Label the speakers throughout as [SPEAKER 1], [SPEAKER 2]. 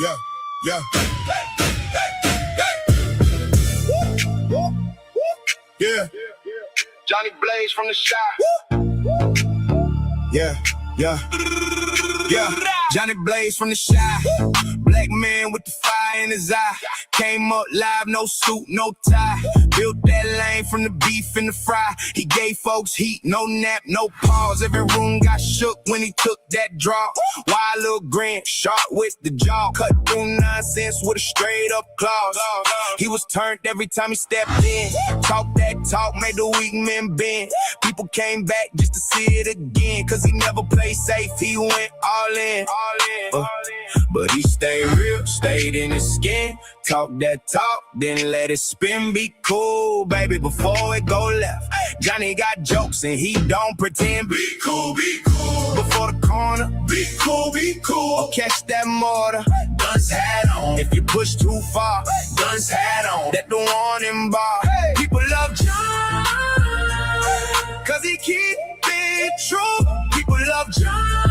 [SPEAKER 1] Yeah, yeah. Yeah.
[SPEAKER 2] Johnny Blaze from the shop.
[SPEAKER 1] Yeah, yeah. Yeah, Johnny Blaze from the shy. Black man with the fire in his eye. Came up live, no suit, no tie. Built that lane from the beef and the fry. He gave folks heat, no nap, no pause. Every room got shook when he took that draw. Wild little grin, sharp with the jaw. Cut through nonsense with a straight up clause. He was turned every time he stepped in. Talk that talk, made the weak men bend. People came back just to see it again. Cause he never played safe, he went all in. But he stayed real, stayed in his skin. Talk that talk, then let it spin. Be cool, baby, before it go left. Johnny got jokes and he don't pretend.
[SPEAKER 2] Be cool, be cool.
[SPEAKER 1] Before the corner,
[SPEAKER 2] Be cool, be cool.
[SPEAKER 1] or catch that mortar.
[SPEAKER 2] Guns hat on.
[SPEAKER 1] If you push too far,
[SPEAKER 2] Guns hat on.
[SPEAKER 1] that the warning bar. People love John, cause he keep it true. People love John,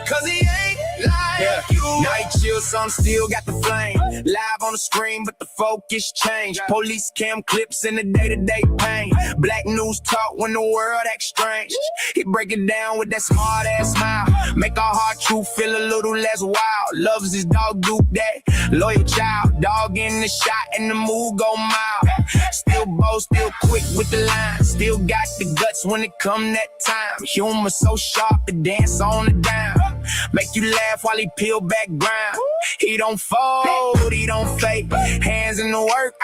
[SPEAKER 1] cause he ain't like you. Night chill, some still got the flame. Live on the screen, but the focus changed. Police cam clips in the day-to-day pain. Black news talk when the world acts strange. He break it down with that smart-ass smile. Make our heart truth feel a little less wild. Loves his dog, Duke, that loyal child. Dog in the shot and the move go mild. Still bold, still quick with the line. Still got the guts when it come that time. Humor so sharp to dance on the dime. Make you laugh while he peel back grind. He don't fold, he don't fake. Hands in the work,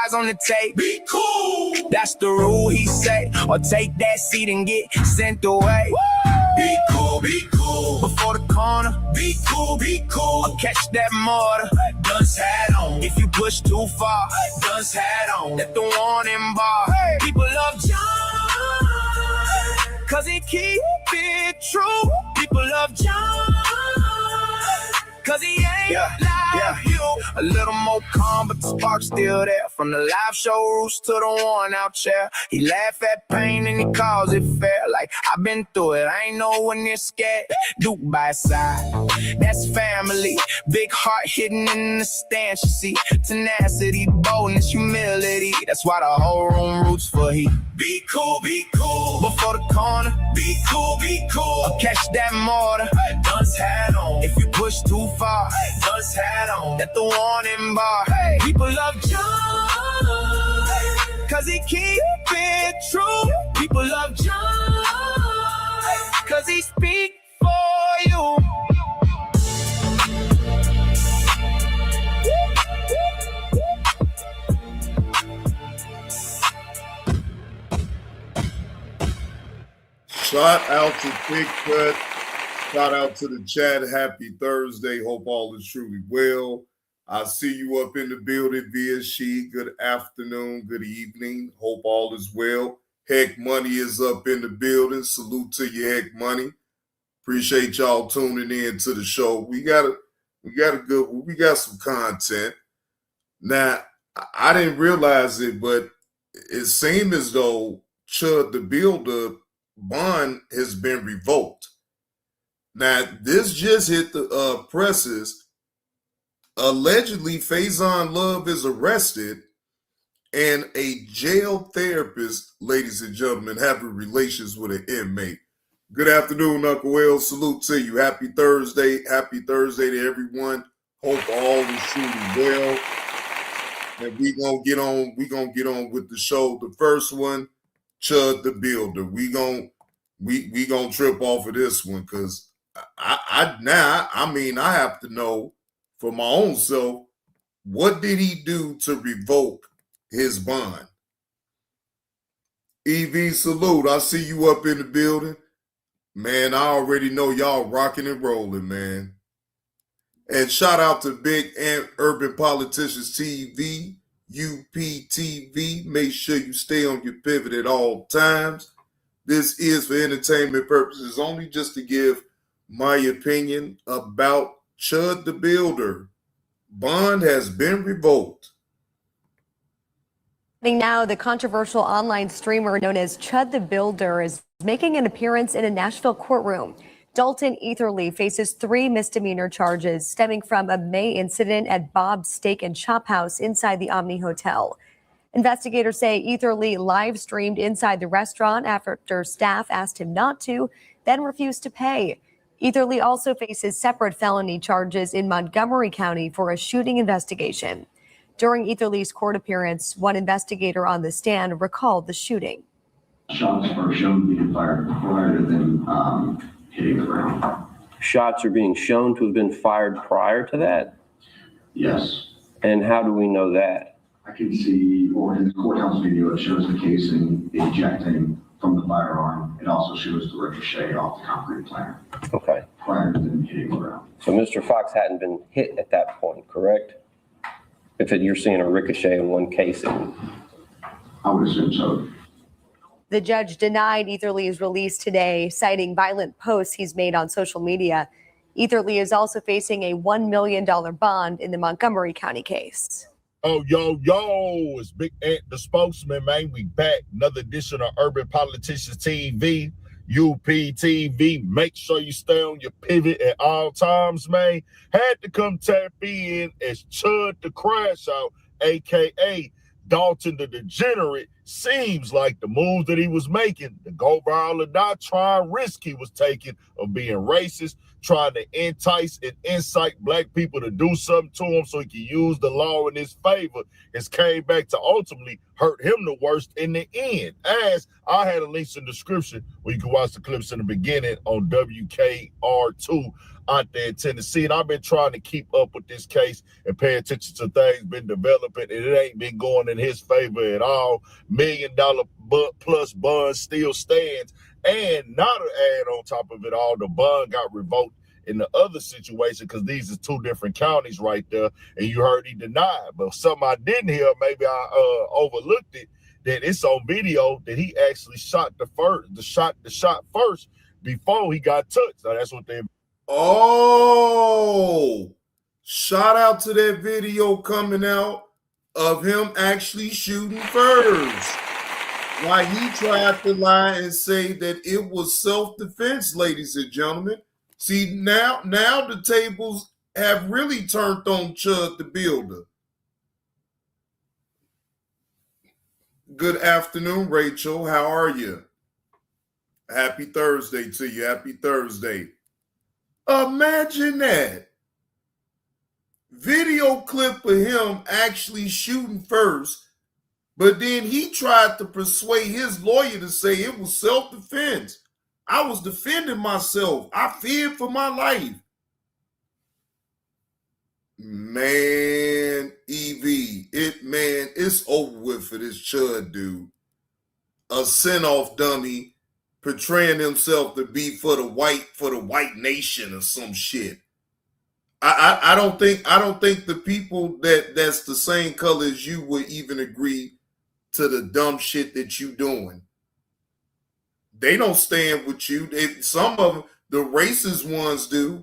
[SPEAKER 1] eyes on the tape.
[SPEAKER 2] Be cool.
[SPEAKER 1] That's the rule, he say. Or take that seat and get sent away.
[SPEAKER 2] Be cool, be cool.
[SPEAKER 1] Before the corner,
[SPEAKER 2] Be cool, be cool.
[SPEAKER 1] or catch that mortar.
[SPEAKER 2] Guns hat on.
[SPEAKER 1] If you push too far,
[SPEAKER 2] Guns hat on.
[SPEAKER 1] let the warning bar. People love John, cause he keep it true. People love John, cause he ain't like you. A little more calm, but the spark's still there. From the live show roots to the worn out chair. He laugh at pain and he calls it fair. Like, I've been through it, I ain't know when you're scared. Duke by his side, that's family. Big heart hidden in the stance, you see. Tenacity, boldness, humility. That's why the whole room roots for he.
[SPEAKER 2] Be cool, be cool.
[SPEAKER 1] Before the corner,
[SPEAKER 2] Be cool, be cool.
[SPEAKER 1] or catch that mortar.
[SPEAKER 2] Guns hat on.
[SPEAKER 1] If you push too far,
[SPEAKER 2] Guns hat on.
[SPEAKER 1] at the warning bar. People love John, cause he keep it true. People love John, cause he speak for you.
[SPEAKER 3] Shout out to Big Cut. Shout out to the chat. Happy Thursday. Hope all is truly well. I see you up in the building via She. Good afternoon, good evening. Hope all is well. Heck Money is up in the building. Salute to you, Heck Money. Appreciate y'all tuning in to the show. We got some content. Now, I didn't realize it, but it seemed as though ChudTheBuilder bond has been revoked. Now, this just hit the presses. Allegedly, Faizon Love is arrested, and a jail therapist, ladies and gentlemen, having relations with an inmate. Good afternoon, Uncle L. Salute to you. Happy Thursday. Happy Thursday to everyone. Hope all is truly well. And we gonna get on with the show. The first one, ChudTheBuilder. We gonna trip off of this one because I have to know for my own self, what did he do to revoke his bond? EV salute. I see you up in the building. Man, I already know y'all rocking and rolling, man. And shout out to Big and Urban Politicians TV, UPTV. Make sure you stay on your pivot at all times. This is for entertainment purposes only, just to give my opinion about ChudTheBuilder. Bond has been revoked.
[SPEAKER 4] Now, the controversial online streamer known as ChudTheBuilder is making an appearance in a Nashville courtroom. Dalton Etherly faces 3 misdemeanor charges stemming from a May incident at Bob's Steak and Chop House inside the Omni Hotel. Investigators say Etherly live streamed inside the restaurant after staff asked him not to, then refused to pay. Etherly also faces separate felony charges in Montgomery County for a shooting investigation. During Etherly's court appearance, one investigator on the stand recalled the shooting.
[SPEAKER 5] Shots are shown to be fired prior to them hitting the ground.
[SPEAKER 6] Shots are being shown to have been fired prior to that?
[SPEAKER 5] Yes.
[SPEAKER 6] And how do we know that?
[SPEAKER 5] I can see, or in the courthouse video, it shows the casing ejecting from the firearm. It also shows the ricochet off the concrete planter.
[SPEAKER 6] Okay.
[SPEAKER 5] Prior to them hitting the ground.
[SPEAKER 6] So Mr. Fox hadn't been hit at that point, correct? If you're seeing a ricochet in one casing.
[SPEAKER 5] I would assume so.
[SPEAKER 4] The judge denied Etherly's release today, citing violent posts he's made on social media. Etherly is also facing a $1 million bond in the Montgomery County case.
[SPEAKER 7] Oh, yo, it's Big Ant, the spokesman, man. We back. Another edition of Urban Politicians TV, UPTV. Make sure you stay on your pivot at all times, man. Had to come tap in as Chud the Crash Out, a.k.a. Dalton the Degenerate. Seems like the move that he was making, the go viral or not, trying risk he was taking of being racist, trying to entice and incite black people to do something to him so he can use the law in his favor, has came back to ultimately hurt him the worst in the end. As I had a link in the description where you can watch the clips in the beginning on WKR2 out there in Tennessee. And I've been trying to keep up with this case and pay attention to things been developing, and it ain't been going in his favor at all. $1 million plus bond still stands. And not an add on top of it all, the bond got revoked in the other situation because these are 2 different counties right there. And you heard he denied. But something I didn't hear, maybe I overlooked it, that it's on video that he actually shot the shot first before he got touched. So that's what they.
[SPEAKER 3] Oh, shout out to that video coming out of him actually shooting first. Why he tried to lie and say that it was self-defense, ladies and gentlemen. See, now the tables have really turned on Chud the Builder. Good afternoon, Rachel. How are you? Happy Thursday to you. Happy Thursday. Imagine that. Video clip of him actually shooting first. But then he tried to persuade his lawyer to say it was self-defense. I was defending myself. I feared for my life. Man, it's over with for this Chud dude. A send-off dummy portraying himself to be for the white nation or some shit. I don't think the people that's the same color as you would even agree to the dumb shit that you doing. They don't stand with you. Some of them, the racist ones do,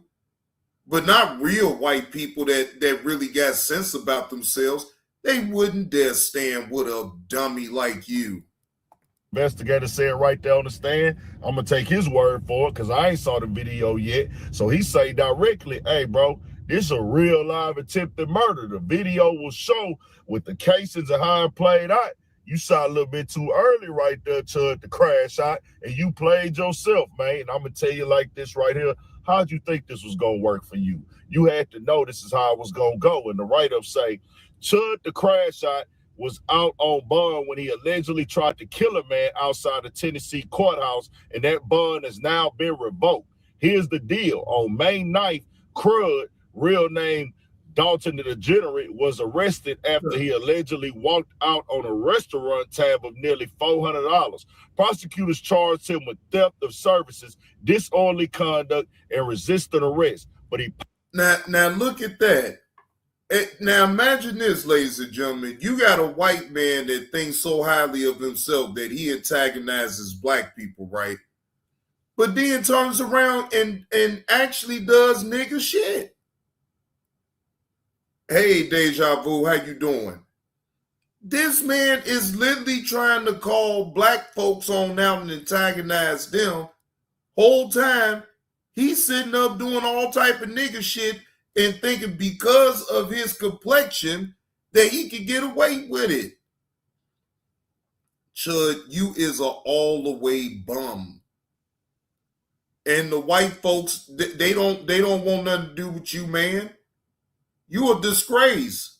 [SPEAKER 3] but not real white people that really got sense about themselves. They wouldn't dare stand with a dummy like you.
[SPEAKER 7] Investigator said right there on the stand, I'm going to take his word for it because I ain't saw the video yet. So he say directly, hey, bro, this a real live attempted murder. The video will show with the casings and how it played out. You shot a little bit too early right there, Chud, the crash out, and you played yourself, man. And I'm going to tell you like this right here. How'd you think this was going to work for you? You had to know this is how it was going to go. And the write-up say, Chud, the crash out, was out on bond when he allegedly tried to kill a man outside the Tennessee courthouse, and that bond has now been revoked. Here's the deal. On May 9th, Crud, real name Dalton the Degenerate, was arrested after he allegedly walked out on a restaurant tab of nearly $400. Prosecutors charged him with theft of services, disorderly conduct, and resisting arrest. But he
[SPEAKER 3] now look at that. Now imagine this, ladies and gentlemen. You got a white man that thinks so highly of himself that he antagonizes black people, right? But then turns around and actually does nigga shit. Hey, Deja Vu, how you doing? This man is literally trying to call black folks on out and antagonize them. Whole time, He's sitting up doing all type of nigga shit and thinking because of his complexion that he can get away with it. Chud, you is a all the way bum. And the white folks, they don't want nothing to do with you, man. You a disgrace.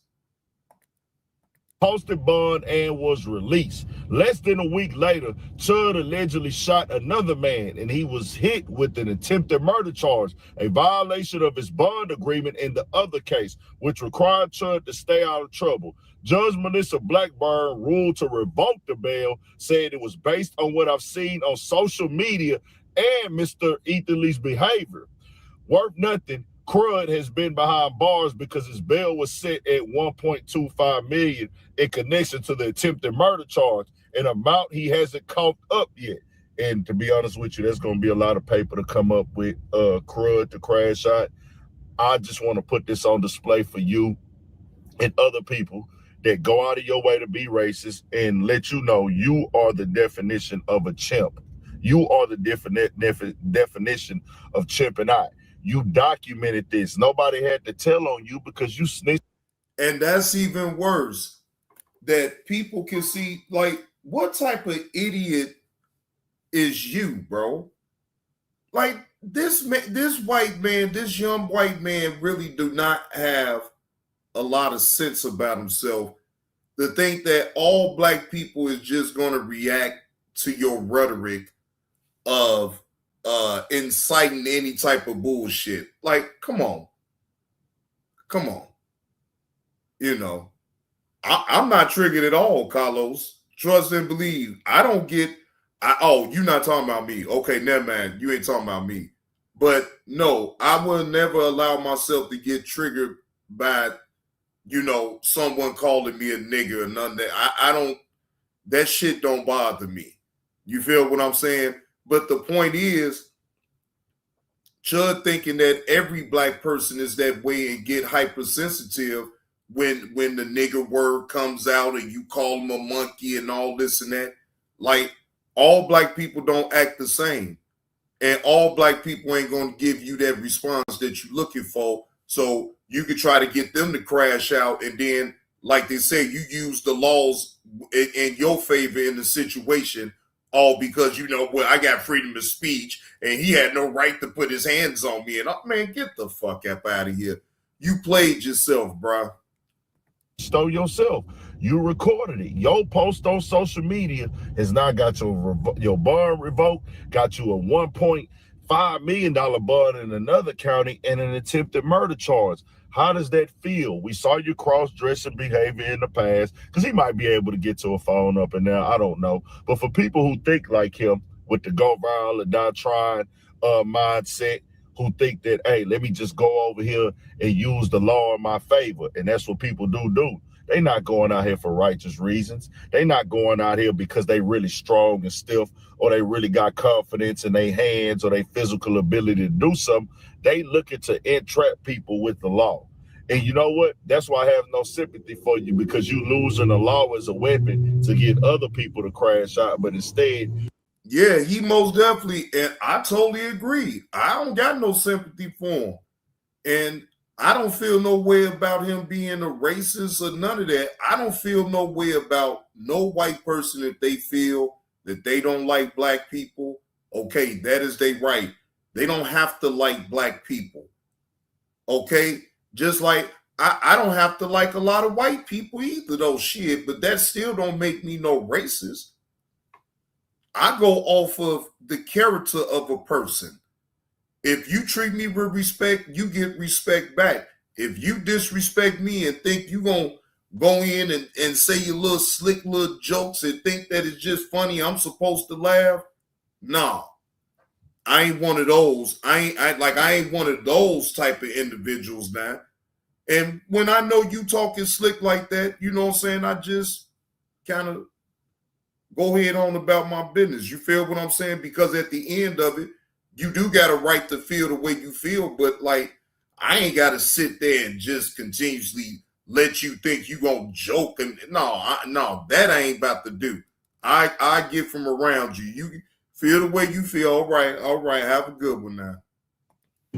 [SPEAKER 7] Posted bond and was released. Less than a week later, Chud allegedly shot another man and he was hit with an attempted murder charge, a violation of his bond agreement in the other case, which required Chud to stay out of trouble. Judge Melissa Blackburn ruled to revoke the bail, said it was based on what I've seen on social media and Mr. Ethan Lee's behavior. Worth nothing, Crud has been behind bars because his bail was set at $1.25 million in connection to the attempted murder charge, an amount he hasn't coughed up yet. And to be honest with you, there's going to be a lot of paper to come up with Crud to crash out. I just want to put this on display for you and other people that go out of your way to be racist and let you know you are the definition of a chimp. You are the definition of chimping out. You documented this. Nobody had to tell on you because you snitched.
[SPEAKER 3] And that's even worse. That people can see, like, what type of idiot is you, bro? Like, this white man, this young white man really do not have a lot of sense about himself to think that all black people is just going to react to your rhetoric of inciting any type of bullshit. Like, come on. You know, I'm not triggered at all, Carlos. Trust and believe. I don't get, you're not talking about me. Okay, never mind. You ain't talking about me. But no, I will never allow myself to get triggered by, someone calling me a nigger or none of that. I don't, that shit don't bother me. You feel what I'm saying? But the point is, Chud thinking that every black person is that way and get hypersensitive when the nigger word comes out and you call him a monkey and all this and that. Like, all black people don't act the same. And all black people ain't going to give you that response that you're looking for. So you could try to get them to crash out. And then, like they say, you use the laws in your favor in the situation, all because, I got freedom of speech and he had no right to put his hands on me. And, man, get the fuck up out of here. You played yourself, bro.
[SPEAKER 7] Stole yourself. You recorded it. Your post on social media has now got your bond revoked, got you a $1.5 million bond in another county and an attempted murder charge. How does that feel? We saw your cross-dressing behavior in the past, because he might be able to get to a phone up and down. I don't know. But for people who think like him with the go viral or die trying mindset, who think that, hey, let me just go over here and use the law in my favor. And that's what people do. They not going out here for righteous reasons. They not going out here because they really strong and stiff, or they really got confidence in their hands or their physical ability to do something. They looking to entrap people with the law. And you know what? That's why I have no sympathy for you, because you losing the law as a weapon to get other people to crash out. But instead,
[SPEAKER 3] yeah, he most definitely, and I totally agree. I don't got no sympathy for him. And I don't feel no way about him being a racist or none of that. I don't feel no way about no white person if they feel that they don't like black people. Okay, that is their right. They don't have to like black people. Okay? Just like I don't have to like a lot of white people either, though, shit, but that still don't make me no racist. I go off of the character of a person. If you treat me with respect, you get respect back. If you disrespect me and think you gonna go in and say your little slick little jokes and think that it's just funny, I'm supposed to laugh, nah. I ain't one of those. I ain't one of those type of individuals now. And when I know you talking slick like that, you know what I'm saying, I just kind of go ahead on about my business. You feel what I'm saying? Because at the end of it, you do got a right to feel the way you feel, but like, I ain't got to sit there and just continuously let you think you gonna joke. And no, that I ain't about to do. I get from around you. You feel the way you feel. All right. Have a good one now.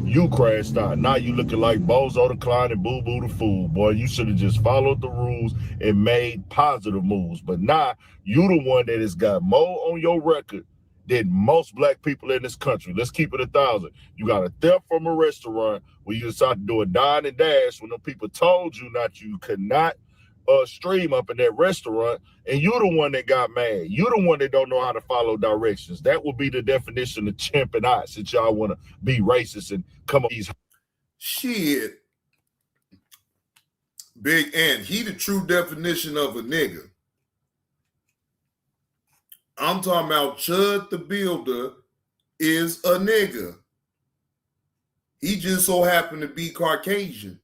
[SPEAKER 7] You crashed out. Now you looking like Bozo the Clown and Boo Boo the Fool. Boy, you should have just followed the rules and made positive moves. But now you the one that has got more on your record than most black people in this country. Let's keep it 1,000. You got a theft from a restaurant where you decided to do a dine and dash when the people told you you could not stream up in that restaurant, and you the one that got mad. You the one that don't know how to follow directions. That would be the definition of champing out, since y'all want to be racist and come up these.
[SPEAKER 3] Shit. Big Ant, he the true definition of a nigga. I'm talking about ChudTheBuilder is a nigga. He just so happened to be Caucasian.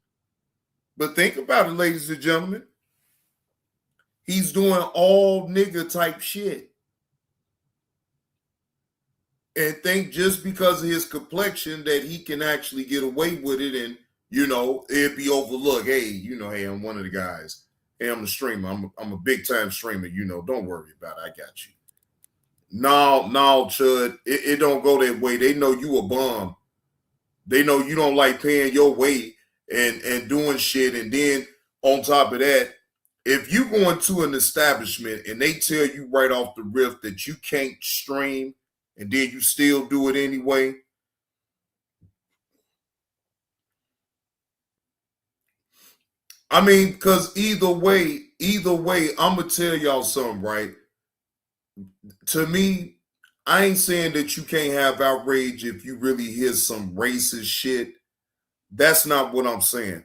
[SPEAKER 3] But think about it, ladies and gentlemen. He's doing all nigga type shit. And think just because of his complexion that he can actually get away with it and, you know, it'd be overlooked. Hey, you know, hey, I'm one of the guys. Hey, I'm a streamer. I'm a big time streamer. You know, don't worry about it. I got you. No, Chud. It don't go that way. They know you a bum. They know you don't like paying your way and doing shit. And then on top of that, if you go into an establishment and they tell you right off the rip that you can't stream and then you still do it anyway, I mean, because either way, I'm going to tell y'all something, right? To me, I ain't saying that you can't have outrage if you really hear some racist shit. That's not what I'm saying.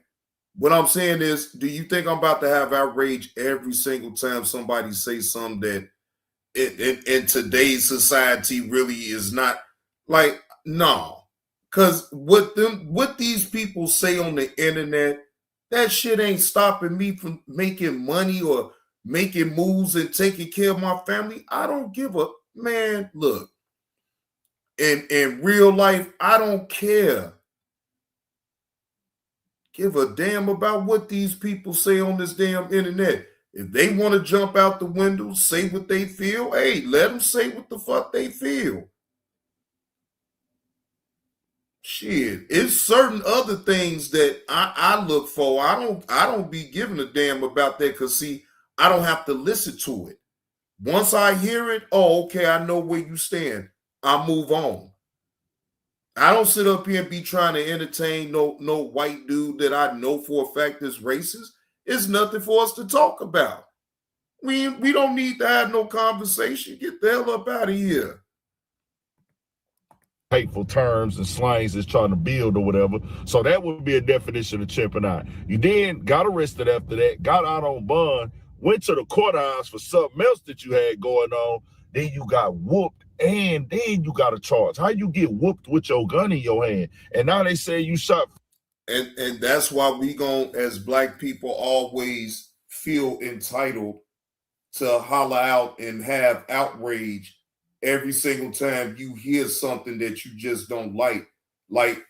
[SPEAKER 3] What I'm saying is, do you think I'm about to have outrage every single time somebody says something that in today's society really is not like, no. Because what these people say on the internet, that shit ain't stopping me from making money or making moves and taking care of my family. I don't give a man. Look, in real life, I don't care. Give a damn about what these people say on this damn internet. If they want to jump out the window, say what they feel, hey, let them say what the fuck they feel. Shit, it's certain other things that I look for. I don't be giving a damn about that because see, I don't have to listen to it. Once I hear it, oh, okay, I know where you stand. I move on. I don't sit up here and be trying to entertain no white dude that I know for a fact is racist. It's nothing for us to talk about. We don't need to have no conversation. Get the hell up out of here.
[SPEAKER 7] Hateful terms and slangs is trying to build or whatever. So that would be a definition of champing out. You then got arrested after that, got out on bond, went to the courthouse for something else that you had going on. Then you got whooped. And then you got a charge. How you get whooped with your gun in your hand? And now they say you shot.
[SPEAKER 3] And that's why we gon' as black people always feel entitled to holler out and have outrage every single time you hear something that you just don't like. Like,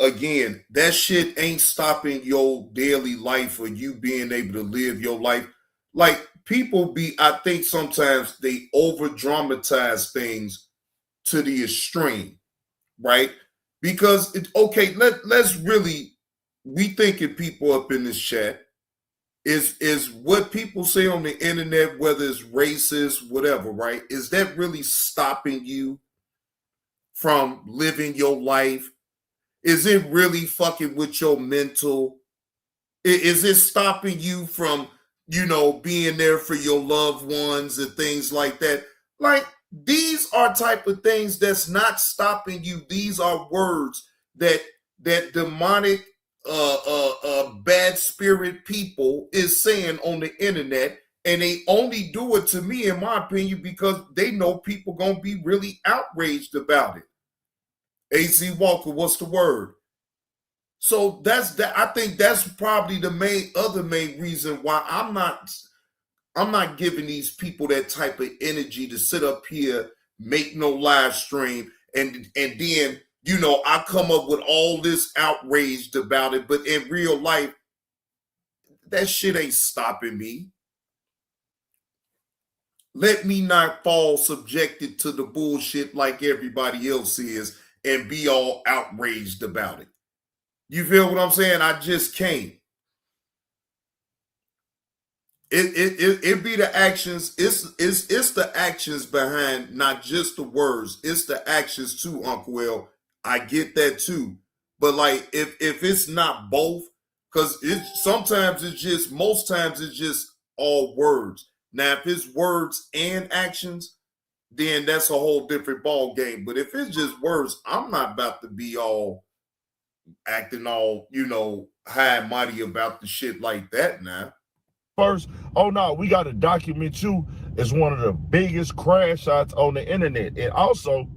[SPEAKER 3] again, that shit ain't stopping your daily life or you being able to live your life. Like, people I think sometimes they over dramatize things to the extreme, right? Because okay, let's really, we thinking people up in this chat is what people say on the internet, whether it's racist, whatever, right? Is that really stopping you from living your life? Is it really fucking with your mental? Is it stopping you from, you know, being there for your loved ones and things like that? Like, these are type of things that's not stopping you. These are words that demonic, bad spirit people is saying on the internet, and they only do it, to me, in my opinion, because they know people gonna be really outraged about it. AC Walker, what's the word? So that's that. I think that's probably the main reason why I'm not giving these people that type of energy to sit up here, make no live stream, and then, you know, I come up with all this outraged about it, but in real life, that shit ain't stopping me. Let me not fall subjected to the bullshit like everybody else is, and be all outraged about it. You feel what I'm saying? I just can't. It be the actions. It's the actions behind, not just the words. It's the actions too, Uncle Will. I get that too. But like if it's not both, because most times it's just all words. Now if it's words and actions, then that's a whole different ball game. But if it's just words, I'm not about to be all acting all, high and mighty about the shit like that now.
[SPEAKER 7] First, oh no, we got to document you as one of the biggest crash shots on the internet. And also,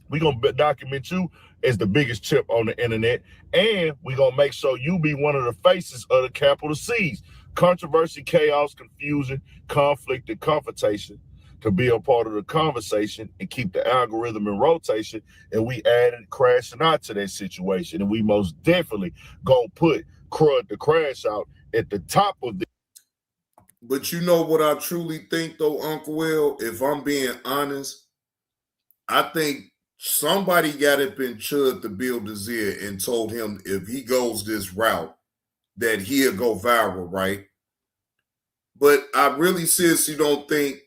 [SPEAKER 7] we're going to document you as the biggest chip on the internet. And we're going to make sure you be one of the faces of the capital C's. Controversy, chaos, confusion, conflict, and confrontation, to be a part of the conversation and keep the algorithm in rotation. And we added crashing out to that situation. And we most definitely going to put Crud the Crash Out at the top of the.
[SPEAKER 3] But you know what I truly think, though, Uncle Will? If I'm being honest, I think somebody got up in ChudTheBuilder's ear and told him if he goes this route, that he'll go viral, right? But I really seriously don't think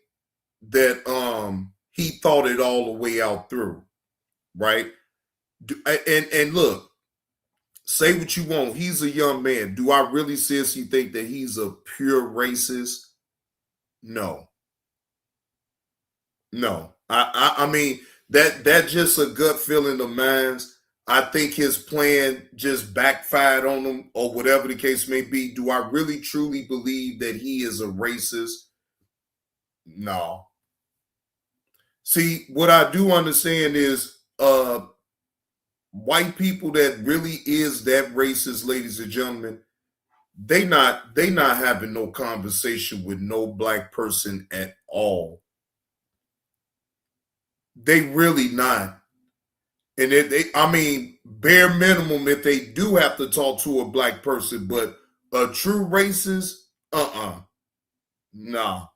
[SPEAKER 3] that he thought it all the way out through, right? And look, say what you want. He's a young man. Do I really seriously think that he's a pure racist? No. I mean, that's just a gut feeling of mine. I think his plan just backfired on him, or whatever the case may be. Do I really truly believe that he is a racist? No. See, what I do understand is white people that really is that racist, ladies and gentlemen, they not having no conversation with no black person at all. They really not. And I mean, bare minimum, if they do have to talk to a black person, but a true racist, nah.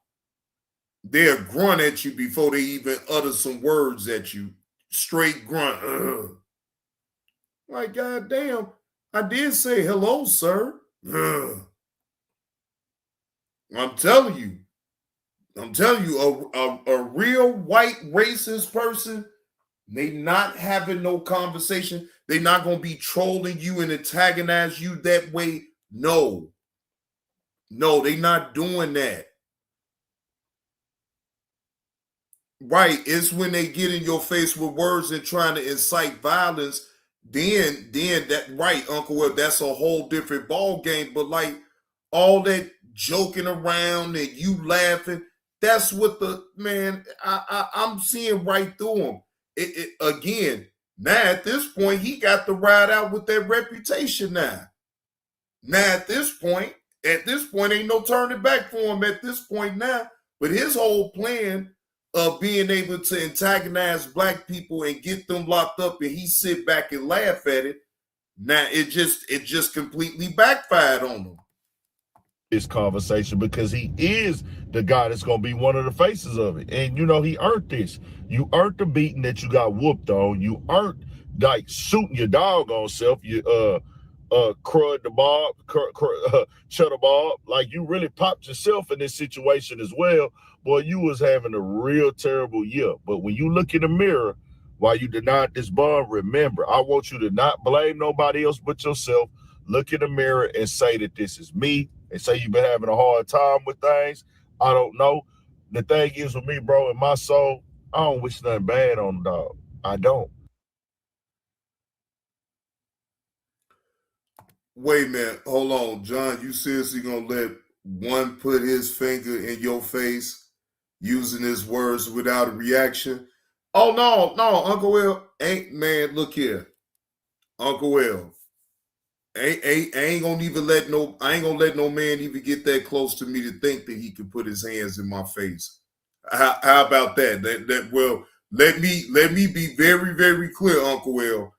[SPEAKER 3] They'll grunt at you before they even utter some words at you. Straight grunt. Ugh. Like, goddamn, I did say hello, sir. Ugh. I'm telling you, a real white racist person, they not having no conversation. They not going to be trolling you and antagonize you that way. No, they not doing that. Right, it's when they get in your face with words and trying to incite violence, then that, right, Uncle Will, that's a whole different ball game. But like all that joking around and you laughing, that's what I'm seeing right through him. Again, now at this point, he got to ride out with that reputation now. Now at this point, ain't no turning back for him at this point now. But his whole plan of being able to antagonize black people and get them locked up, and he sit back and laugh at it, now it just completely backfired on him.
[SPEAKER 7] This conversation, because he is the guy that's going to be one of the faces of it. And he earned this. You earned the beating that you got whooped on. You earned like shooting your doggone self. You Crud the Bob, Cheddar Bob. Like, you really popped yourself in this situation as well. Boy, you was having a real terrible year. But when you look in the mirror while you denied this bond, remember, I want you to not blame nobody else but yourself. Look in the mirror and say that this is me. And say you've been having a hard time with things. I don't know. The thing is with me, bro, in my soul, I don't wish nothing bad on the dog. I don't.
[SPEAKER 3] Wait a minute. Hold on. John, you seriously gonna let one put his finger in your face using his words without a reaction? Oh, no, Uncle Will. Look here. Uncle Will. I ain't gonna let no man even get that close to me to think that he can put his hands in my face. How about that? Well, let me be very, very clear, Uncle Will.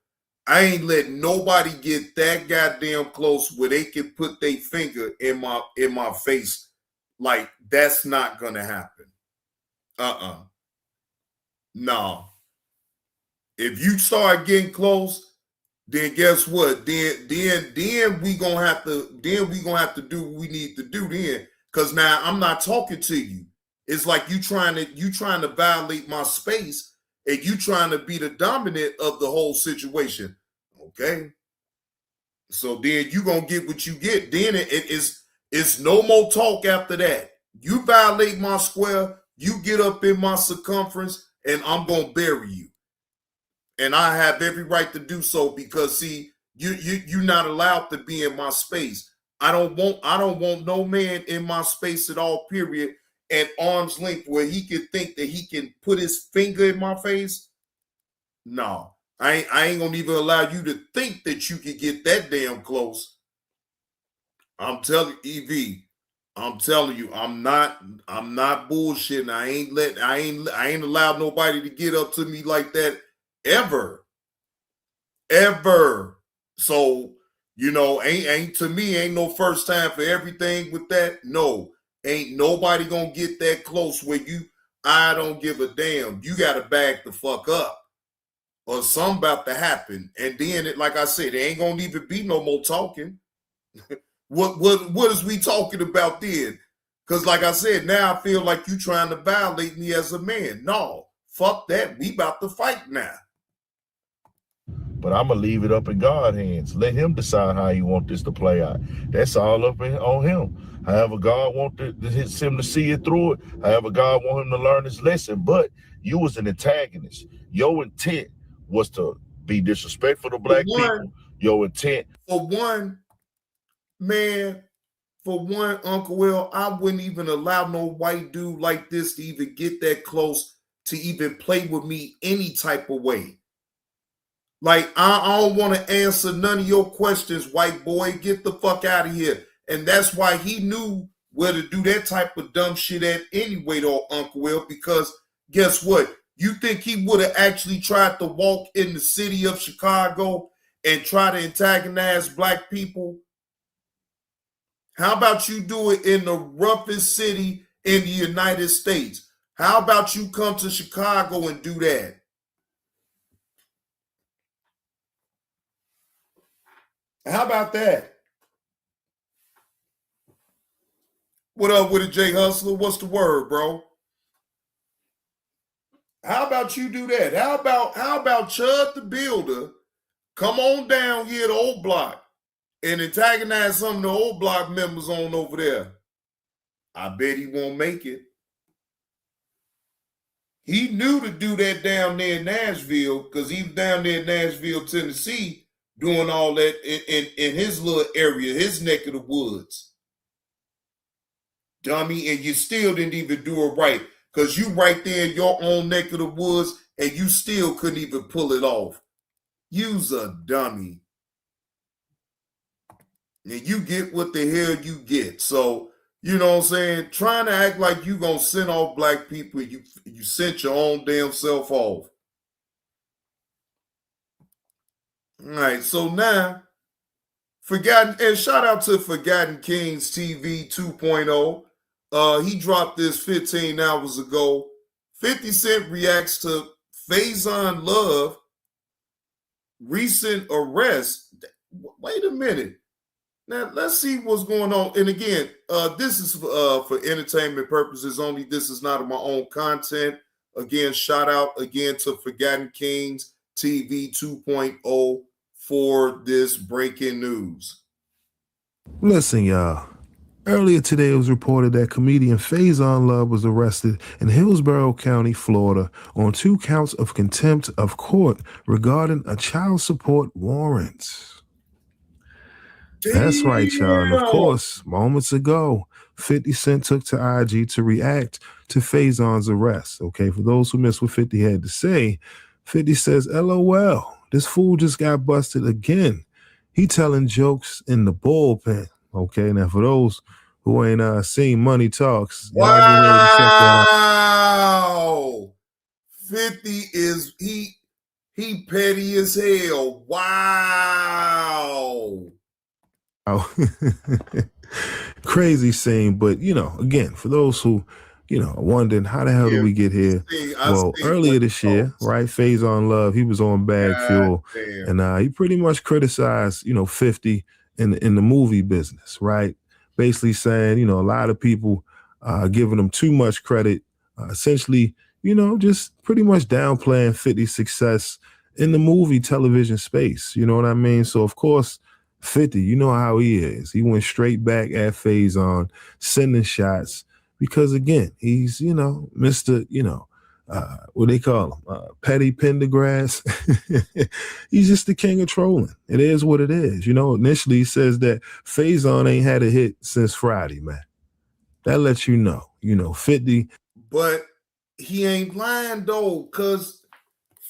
[SPEAKER 3] I ain't let nobody get that goddamn close where they can put their finger in my face. Like, that's not gonna happen. No. If you start getting close, then guess what? Then we gonna have to do what we need to do then. Cause now I'm not talking to you. It's like you trying to violate my space and you trying to be the dominant of the whole situation. Okay. So then you gonna get what you get. Then it's no more talk after that. You violate my square, you get up in my circumference, and I'm gonna bury you. And I have every right to do so because see, you're not allowed to be in my space. I don't want no man in my space at all, period, at arm's length where he can think that he can put his finger in my face. No, I ain't gonna even allow you to think that you can get that damn close. I'm telling you, I'm telling you, I'm not bullshitting. I ain't allowed nobody to get up to me like that ever. So, ain't to me, ain't no first time for everything with that. No, ain't nobody gonna get that close where I don't give a damn. You gotta back the fuck up. Or something about to happen. And then like I said, there ain't gonna even be no more talking. What is we talking about then? Because like I said, now I feel like you trying to violate me as a man. No, fuck that. We about to fight now.
[SPEAKER 7] But I'm going to leave it up in God's hands. Let him decide how he want this to play out. That's all up on him. However God want him to see it through it. However God want him to learn his lesson. But you was an antagonist. Your intent was to be disrespectful to black people. Your intent.
[SPEAKER 3] For one, Uncle Will, I wouldn't even allow no white dude like this to even get that close to even play with me any type of way. Like, I don't want to answer none of your questions, white boy. Get the fuck out of here. And that's why he knew where to do that type of dumb shit at anyway, though, Uncle Will, because guess what? You think he would have actually tried to walk in the city of Chicago and try to antagonize black people? How about you do it in the roughest city in the United States? How about you come to Chicago and do that? How about that? What up with it, Jay Hustler? What's the word, bro? How about you do that? How about ChudTheBuilder come on down here to Old Block and antagonize some of the Old Block members on over there? I bet he won't make it. He knew to do that down there in Nashville because he was down there in Nashville, Tennessee, doing all that in his little area, his neck of the woods. Dummy, and you still didn't even do it right because you right there in your own neck of the woods and you still couldn't even pull it off. You's a dummy. And you get what the hell you get. So, you know what I'm saying? Trying to act like you gonna send off black people, you sent your own damn self off. All right, so now, shout out to Forgotten Kings TV 2.0. He dropped this 15 hours ago. 50 Cent reacts to Faizon Love recent arrest. Wait a minute. Now, let's see what's going on. And again, this is for entertainment purposes only. This is not my own content. Again, shout out again to Forgotten Kings TV 2.0 for this breaking news.
[SPEAKER 8] Listen, y'all. Earlier today, it was reported that comedian Faizon Love was arrested in Hillsborough County, Florida, on 2 counts of contempt of court regarding a child support warrant. That's right, y'all. And of course, moments ago, 50 Cent took to IG to react to Faizon's arrest. Okay, for those who missed what 50 had to say, 50 says, LOL, this fool just got busted again. He telling jokes in the bullpen. Okay, now for those who ain't seen Money Talks, y'all be ready to check that out.
[SPEAKER 3] 50 is he petty as hell. Wow.
[SPEAKER 8] Crazy scene, but again, for those who wondering how the hell did we get here? Well, earlier this year, right, Faizon Love, he was on Bag Fuel, and he pretty much criticized, 50 in the movie business, right? Basically saying, a lot of people giving him too much credit, essentially, just pretty much downplaying 50's success in the movie television space. You know what I mean? So, of course, 50, you know how he is. He went straight back at Faizon, sending shots because, again, he's, Mr., what they call him, Petty Pendergrass. He's just the king of trolling. It is what it is. Initially he says that Faizon ain't had a hit since Friday, man. That lets you know, 50.
[SPEAKER 3] But he ain't lying, though, because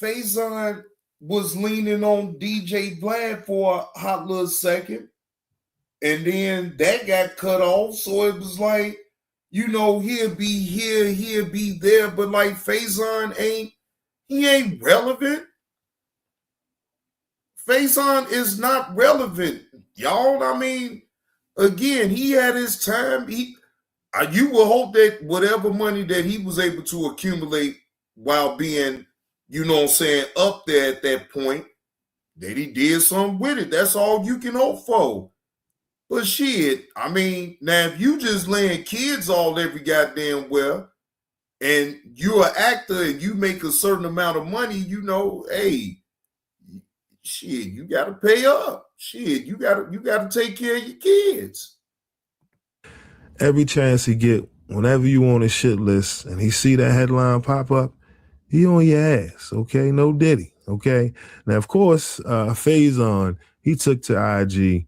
[SPEAKER 3] Faizon was leaning on DJ Vlad for a hot little second. And then that got cut off. So it was like, he'll be here, he'll be there. But like Faizon ain't relevant. Faizon is not relevant, y'all. I mean, again, he had his time. You will hope that whatever money that he was able to accumulate while being, up there at that point, that he did something with it. That's all you can hope for. But shit, I mean, now if you just laying kids all every goddamn well, and you're an actor and you make a certain amount of money, hey, shit, you gotta pay up. Shit, you gotta take care of your kids.
[SPEAKER 8] Every chance he get, whenever you on a shit list and he see that headline pop up, he on your ass, okay? No diddy, okay? Now, of course, Faizon, he took to IG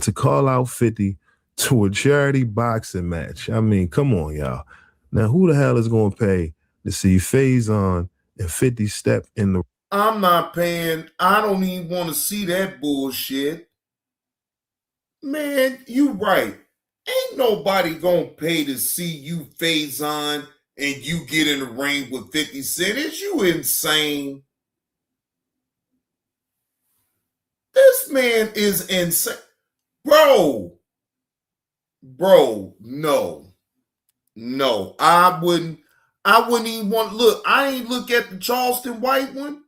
[SPEAKER 8] to call out 50 to a charity boxing match. I mean, come on, y'all. Now, who the hell is going to pay to see Faizon and 50 step in the...
[SPEAKER 3] I'm not paying. I don't even want to see that bullshit. Man, you right. Ain't nobody going to pay to see you, Faizon, and you get in the ring with 50 Cent. Is you insane? This man is insane. Bro, no. I wouldn't even want to look. I ain't look at the Charleston White one.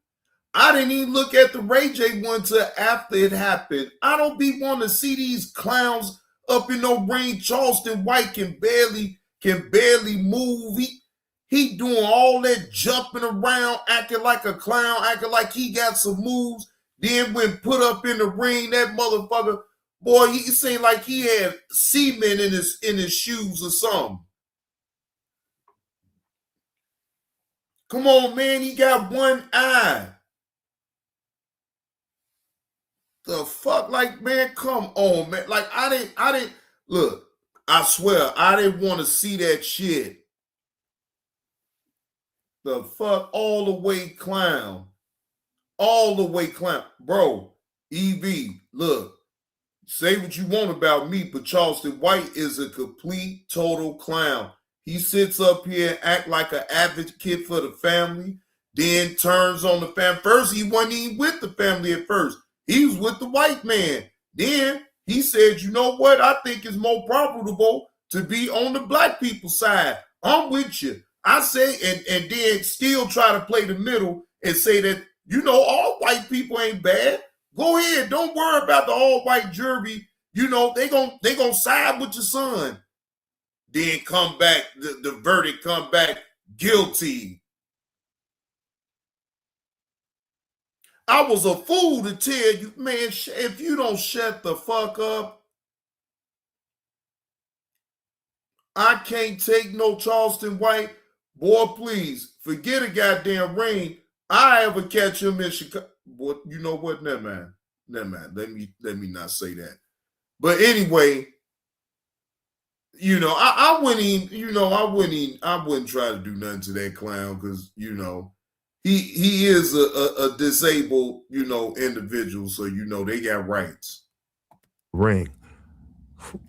[SPEAKER 3] I didn't even look at the Ray J one till after it happened. I don't be wanting to see these clowns up in no ring. Charleston White can barely move. He doing all that jumping around, acting like a clown, acting like he got some moves. Then when put up in the ring, that motherfucker, boy, he seemed like he had semen in his shoes or something. Come on, man, he got one eye. The fuck, like, man, come on, man. Like, I didn't look, I swear, I didn't want to see that shit. The fuck, all the way clown. Bro, EV, look, say what you want about me, but Charleston White is a complete, total clown. He sits up here and act like an advocate for the family, then turns on the family. First, he wasn't even with the family at first. He was with the white man. Then he said, you know what? I think it's more profitable to be on the black people's side. I'm with you. I say, and then still try to play the middle and say that, all white people ain't bad. Go ahead. Don't worry about the all-white jury. They gonna side with your son. Then come back, the verdict come back guilty. I was a fool to tell you, man, if you don't shut the fuck up, I can't take no Charleston White. Boy, please, forget a goddamn ring. I ever catch him in Chicago. Boy, you know what? Never mind. Let me not say that. But anyway, I wouldn't even, I wouldn't try to do nothing to that clown because, he is a disabled, individual. So, they got rights.
[SPEAKER 8] Ring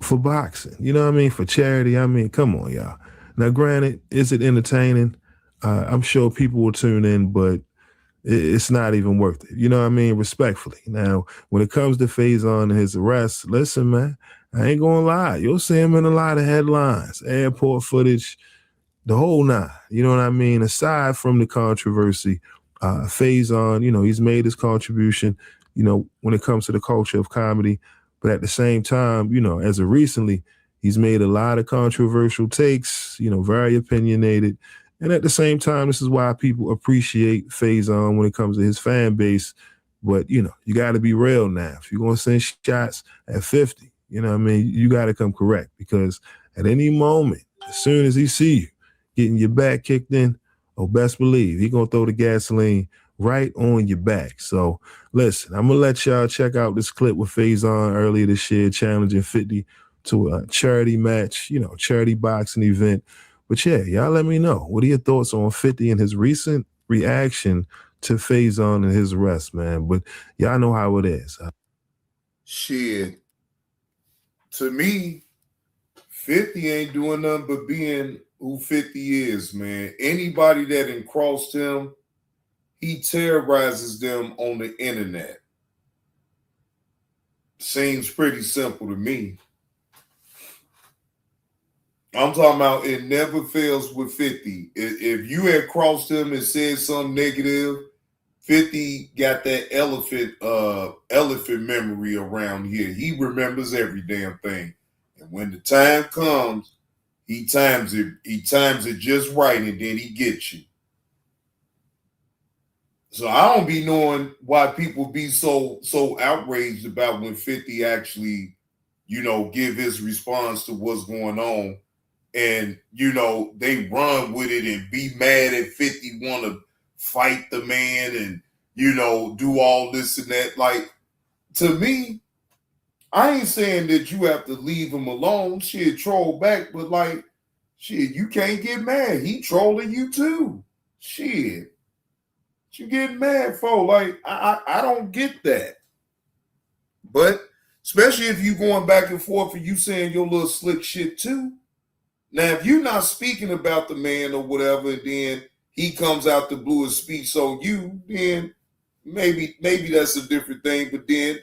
[SPEAKER 8] for boxing, you know what I mean? For charity. I mean, come on, y'all. Now, granted, is it entertaining? I'm sure people will tune in, but it's not even worth it. You know what I mean? Respectfully. Now, when it comes to Faizon and his arrest, listen, man, I ain't gonna lie. You'll see him in a lot of headlines, airport footage, the whole nine. You know what I mean? Aside from the controversy, Faizon, he's made his contribution, when it comes to the culture of comedy. But at the same time, as of recently, he's made a lot of controversial takes, very opinionated. And at the same time, this is why people appreciate Faizon when it comes to his fan base. But, you got to be real now. If you're going to send shots at 50, you got to come correct, because at any moment, as soon as he see you getting your back kicked in, best believe he going to throw the gasoline right on your back. So listen, I'm going to let y'all check out this clip with Faizon earlier this year, challenging 50 to a charity match, charity boxing event. But yeah, y'all let me know. What are your thoughts on 50 and his recent reaction to Faizon and his arrest, man? But y'all know how it is.
[SPEAKER 3] Shit. To me, 50 ain't doing nothing but being who 50 is, man. Anybody that encroached him, he terrorizes them on the internet. Seems pretty simple to me. I'm talking about it never fails with 50. If you had crossed him and said something negative, 50 got that elephant memory around here. He remembers every damn thing. And when the time comes, he times it just right, and then he gets you. So I don't be knowing why people be so outraged about when 50 actually, give his response to what's going on. And, they run with it and be mad at 50, want to fight the man and, do all this and that. Like, to me, I ain't saying that you have to leave him alone. Shit, troll back, but like, shit, you can't get mad. He trolling you too. Shit. What you getting mad for? Like, I don't get that. But especially if you going back and forth and you saying your little slick shit too. Now, if you're not speaking about the man or whatever, and then he comes out the blue and speaks on you, then maybe that's a different thing. But then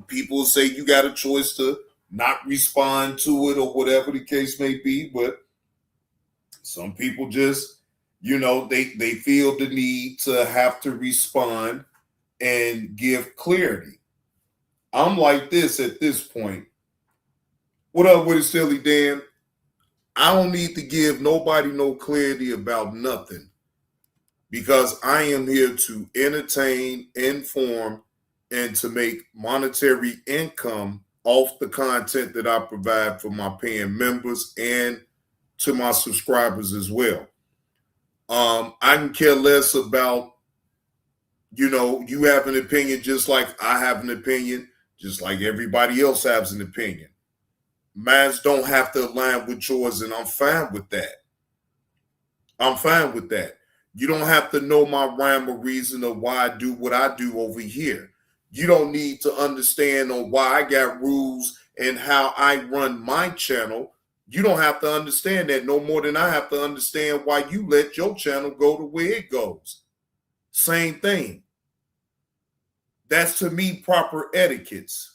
[SPEAKER 3] people say you got a choice to not respond to it or whatever the case may be. But some people just, they feel the need to have to respond and give clarity. I'm like this at this point. What up with it, Silly Dan? I don't need to give nobody no clarity about nothing, because I am here to entertain, inform, and to make monetary income off the content that I provide for my paying members and to my subscribers as well. I can care less about, you have an opinion just like I have an opinion, just like everybody else has an opinion. Mines don't have to align with yours, and I'm fine with that. I'm fine with that. You don't have to know my rhyme or reason of why I do what I do over here. You don't need to understand on why I got rules and how I run my channel. You don't have to understand that no more than I have to understand why you let your channel go the way it goes. Same thing. That's, to me, proper etiquettes.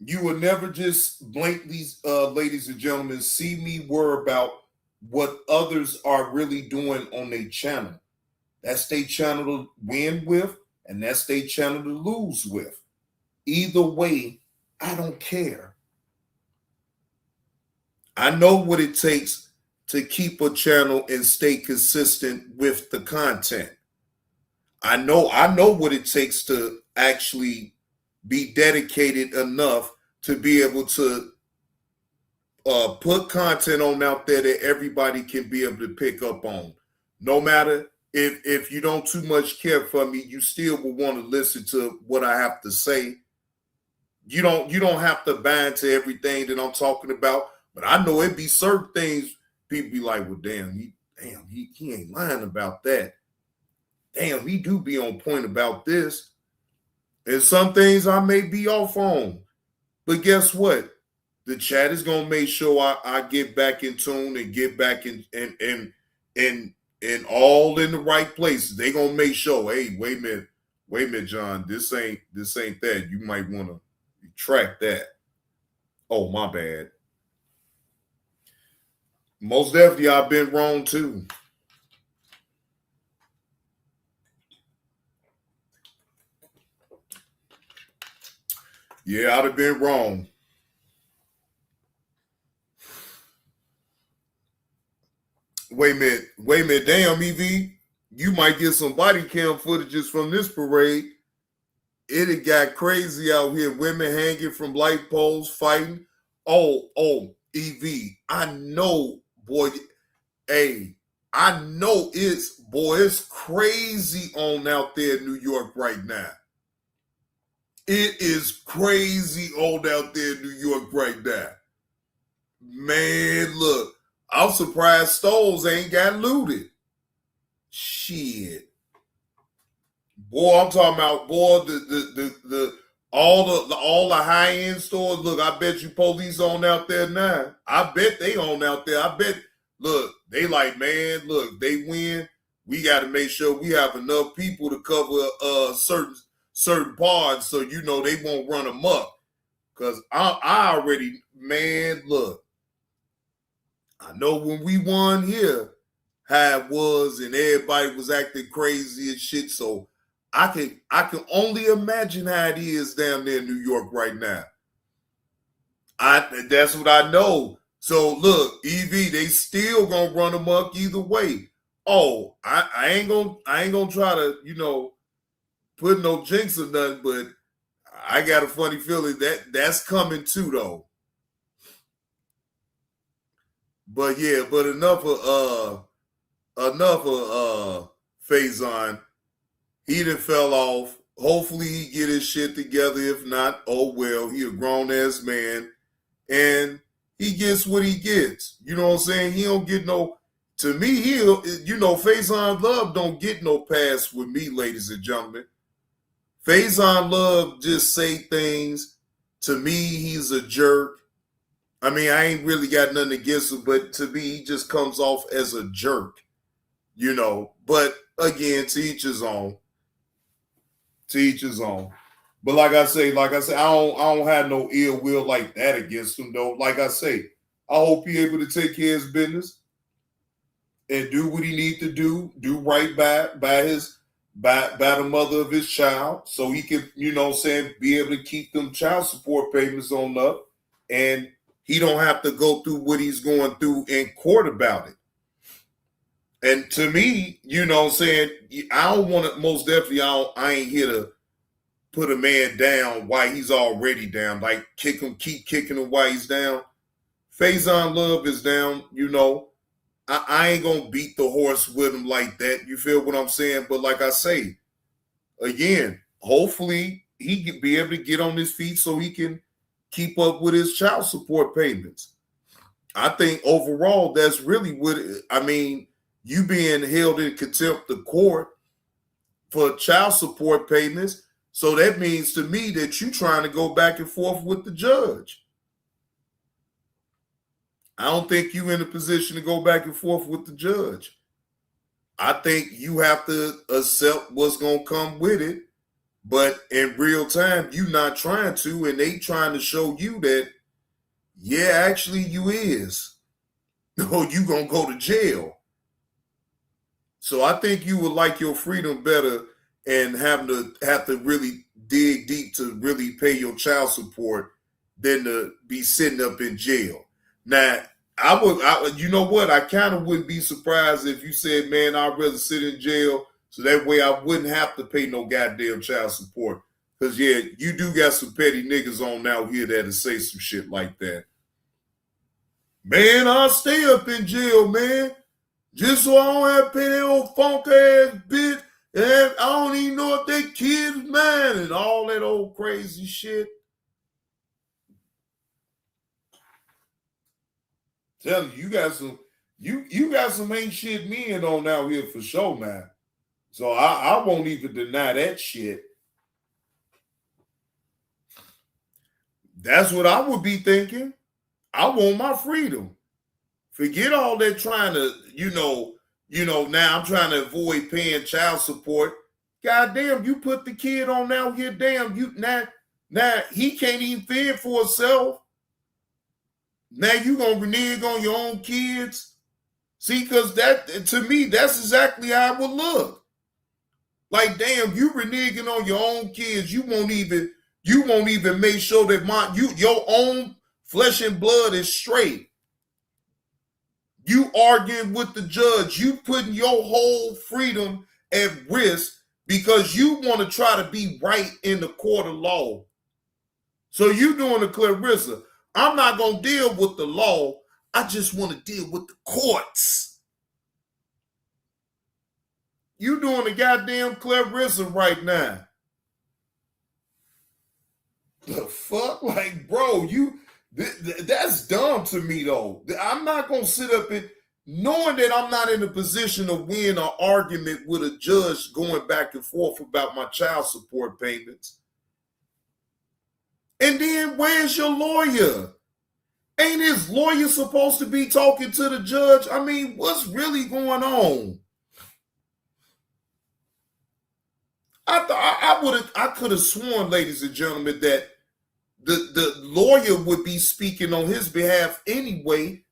[SPEAKER 3] You will never just blatantly, ladies and gentlemen, see me worry about what others are really doing on their channel. That's their channel to win with, and that's their channel to lose with. Either way, I don't care. I know what it takes to keep a channel and stay consistent with the content. I know what it takes to actually be dedicated enough to be able to put content on out there that everybody can be able to pick up on. No matter if you don't too much care for me, you still will want to listen to what I have to say. You don't have to bind to everything that I'm talking about, but I know it be certain things people be like, well, he ain't lying about that. Damn, he do be on point about this. And some things I may be off on. But guess what? The chat is gonna make sure I get back in tune and get back in all in the right places. They gonna make sure, hey, wait a minute, John, this ain't that. You might want to retract that. Oh, my bad. Most definitely, I've been wrong too. Yeah, I'd have been wrong. Wait a minute. Damn, EV, you might get some body cam footages from this parade. It had got crazy out here. Women hanging from light poles, fighting. Oh, EV, I know, boy. Hey, I know it's crazy on out there in New York right now. It is crazy on out there in New York right now. Man, look, I'm surprised Stoles ain't got looted. Shit. Boy, I'm talking about, boy, all the high-end stores. Look, I bet you police on out there now. I bet they on out there. I bet, look, they like, man, look, they win. We got to make sure we have enough people to cover certain parts so you know they won't run amok. Because I already, man, look, I know when we won here, how it was, and everybody was acting crazy and shit. So I can only imagine how it is down there in New York right now. That's what I know. So look, EV, they still gonna run amok either way. Oh, I ain't gonna try to, put no jinx or nothing, but I got a funny feeling that's coming too, though. But yeah, but enough of Faizon. He done fell off. Hopefully he get his shit together. If not, oh well, he a grown ass man. And he gets what he gets. You know what I'm saying? He don't get no, to me, Faizon Love don't get no pass with me, ladies and gentlemen. Faizon Love just say things. To me, he's a jerk. I mean, I ain't really got nothing against him, but to me, he just comes off as a jerk, But again, to each his own. To each his own. But like I say, I don't have no ill will like that against him, though. Like I say, I hope he able to take care of his business and do what he need to do right by the mother of his child, so he can, be able to keep them child support payments on up, and he don't have to go through what he's going through in court about it. And to me, I don't want to, most definitely, I ain't here to put a man down while he's already down, like keep kicking him while he's down. Faizon Love is down, I ain't gonna beat the horse with him like that. You feel what I'm saying? But like I say, again, hopefully he can be able to get on his feet so he can keep up with his child support payments. I think overall, that's really you being held in contempt of court for child support payments. So that means to me that you trying to go back and forth with the judge. I don't think you in a position to go back and forth with the judge. I think you have to accept what's going to come with it. But in real time, you not trying to, and they trying to show you that, yeah, actually you is. No, you going to go to jail. So I think you would like your freedom better and have to really dig deep to really pay your child support than to be sitting up in jail. Now, you know what? I kind of wouldn't be surprised if you said, man, I'd rather sit in jail so that way I wouldn't have to pay no goddamn child support. Because, yeah, you do got some petty niggas on out here that'll say some shit like that. Man, I'll stay up in jail, man, just so I don't have to pay that old funk-ass bitch, and I don't even know if that kid's mine and all that old crazy shit. Tell you, you got some ain't shit men on out here for sure, man. So I won't even deny that shit. That's what I would be thinking. I want my freedom. Forget all that trying to, now I'm trying to avoid paying child support. God damn, you put the kid on out here, damn, now he can't even fend for himself. Now you gonna renege on your own kids? See, because that, to me, that's exactly how it would look. Like, damn, you reneging on your own kids. You won't even make sure that your own flesh and blood is straight. You arguing with the judge. You putting your whole freedom at risk because you want to try to be right in the court of law. So you doing a Clarissa. I'm not going to deal with the law. I just want to deal with the courts. You doing a goddamn Clarissa right now. The fuck? Like, bro, that's dumb to me, though. I'm not going to sit up and, knowing that I'm not in a position to win an argument with a judge going back and forth about my child support payments. And then where's your lawyer? Ain't his lawyer supposed to be talking to the judge? I mean, what's really going on? I could have sworn, ladies and gentlemen, that the lawyer would be speaking on his behalf anyway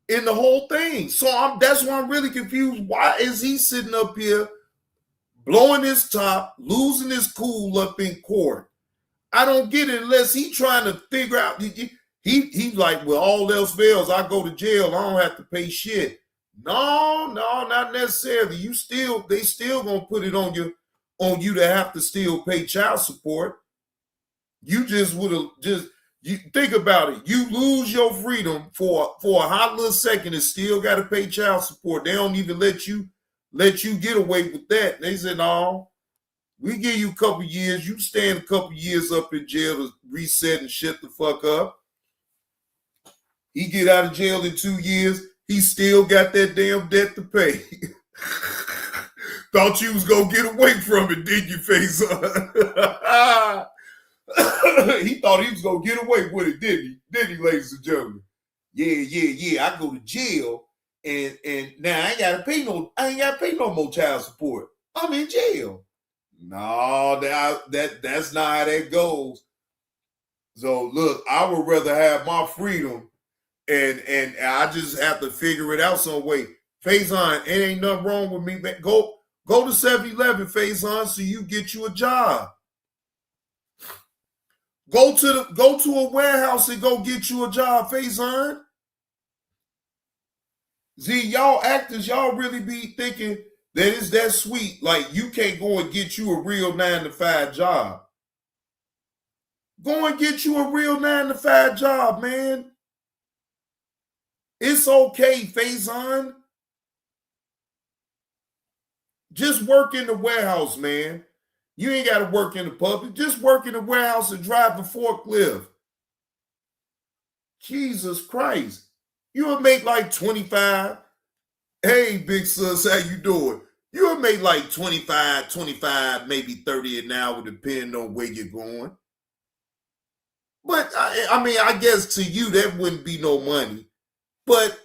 [SPEAKER 3] in the whole thing. So that's why I'm really confused. Why is he sitting up here blowing his top, losing his cool up in court? I don't get it unless he trying to figure out. He's like, well, all else fails, I go to jail. I don't have to pay shit. No, not necessarily. They still gonna put it on you to have to still pay child support. You just would have you think about it. You lose your freedom for a hot little second and still got to pay child support. They don't even let you get away with that. They said, no, we give you a couple years. You stand a couple years up in jail to reset and shut the fuck up. He get out of jail in 2 years. He still got that damn debt to pay. Thought you was going to get away from it, didn't you, Faizon? He thought he was going to get away with it, didn't he? Didn't he, ladies and gentlemen? Yeah. I go to jail, and now I ain't got to pay no more child support. I'm in jail. No, that's not how that goes. So, look, I would rather have my freedom, and I just have to figure it out some way. Faizon, it ain't nothing wrong with me. Go to 7-Eleven, Faizon, so you get you a job. Go to a warehouse and go get you a job, Faizon. See, y'all actors, y'all really be thinking that it's that sweet. Like, you can't go and get you a real 9-to-5 job. Go and get you a real 9-to-5 job, man. It's okay, Faizon. Just work in the warehouse, man. You ain't got to work in the public. Just work in the warehouse and drive the forklift. Jesus Christ. You'll make like 25. Hey, big sis, how you doing? You'll make like 25, maybe 30 an hour, depending on where you're going. But, I mean, I guess to you, that wouldn't be no money. But,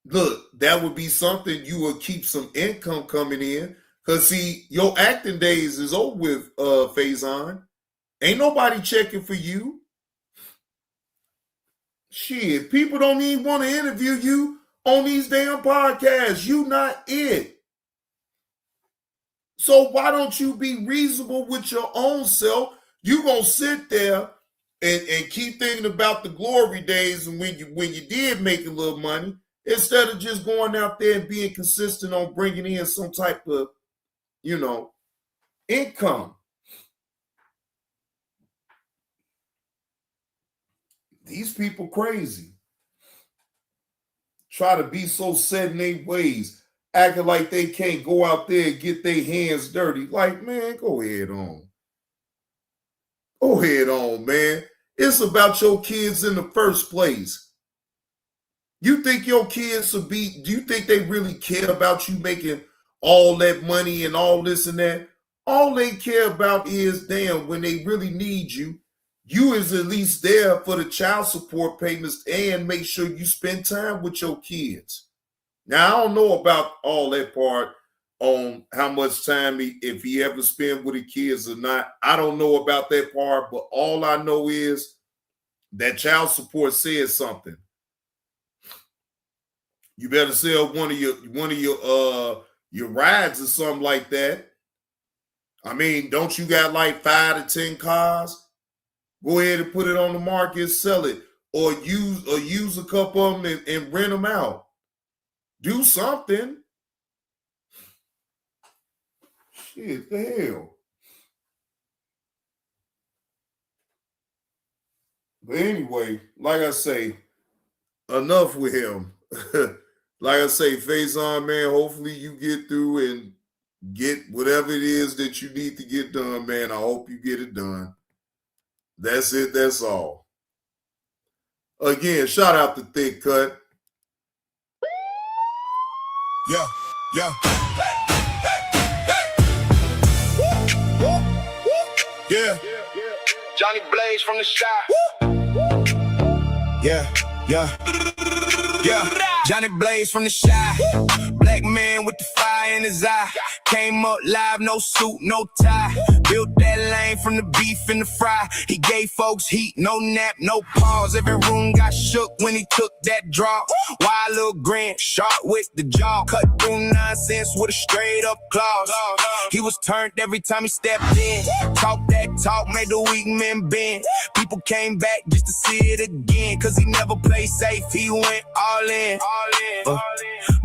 [SPEAKER 3] look, that would be something you would keep some income coming in. Because, see, your acting days is over with, Faizon. Ain't nobody checking for you. Shit, people don't even want to interview you on these damn podcasts. You not it. So why don't you be reasonable with your own self? You gonna sit there and keep thinking about the glory days and when you did make a little money, instead of just going out there and being consistent on bringing in some type of, income. These people crazy. Try to be so set in their ways, acting like they can't go out there and get their hands dirty. Like, man, go ahead on. Go ahead on, man. It's about your kids in the first place. You think your kids do you think they really care about you making all that money and all this and that? All they care about is, damn, when they really need you, you is at least there for the child support payments and make sure you spend time with your kids. Now, I don't know about all that part on how much time if he ever spend with the kids or not. I don't know about that part, but all I know is that child support says something. You better sell one of your rides or something like that. I mean, don't you got like 5 to 10 cars? Go ahead and put it on the market, sell it, or use a couple of them and rent them out. Do something. Shit, the hell. But anyway, like I say, enough with him. Like I say, Faizon, man, hopefully you get through and get whatever it is that you need to get done, man. I hope you get it done. That's it. That's all. Again, shout out to Thick Cut.
[SPEAKER 1] Yeah, yeah. Yeah.
[SPEAKER 2] Johnny Blaze from the shop.
[SPEAKER 1] Yeah, yeah. Yeah. Johnny Blaze from the shy. Black man with the fire in his eye. Came up live, no suit, no tie. Built that lane from the beef and the fry. He gave folks heat, no nap, no pause. Every room got shook when he took that draw. Wild little grin, sharp with the jaw. Cut through nonsense with a straight up clause. He was turned every time he stepped in. Talk that talk, made the weak men bend. People came back just to see it again. Cause he never played safe, he went all in.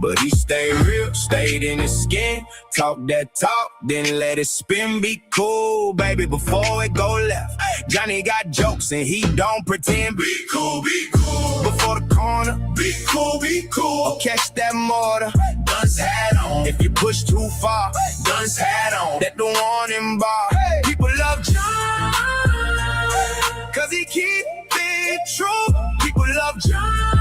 [SPEAKER 1] But he stayed real, stayed in his skin. Talk that talk, then let it spin. Be cool, baby, before it go left. Johnny got jokes and he don't pretend.
[SPEAKER 2] Be cool, be cool.
[SPEAKER 1] Before the corner,
[SPEAKER 2] Be cool, be cool.
[SPEAKER 1] or catch that mortar.
[SPEAKER 2] Guns hat on.
[SPEAKER 1] If you push too far,
[SPEAKER 2] Guns hat on.
[SPEAKER 1] that the warning bar. People love John, cause he keep it true. People love John,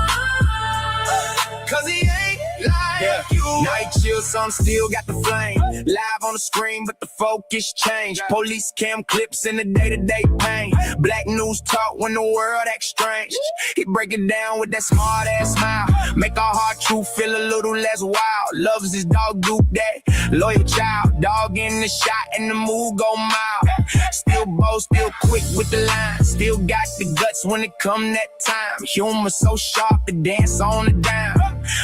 [SPEAKER 1] cause he ain't like you. Night chill, some still got the flame. Live on the screen, but the focus changed. Police cam clips in the day-to-day pain. Black news talk when the world acts strange. He break it down with that smart-ass smile. Make our heart truth feel a little less wild. Loves his dog, Duke, that loyal child. Dog in the shot and the move go mild. Still bold, still quick with the line. Still got the guts when it come that time. Humor so sharp to dance on the dime.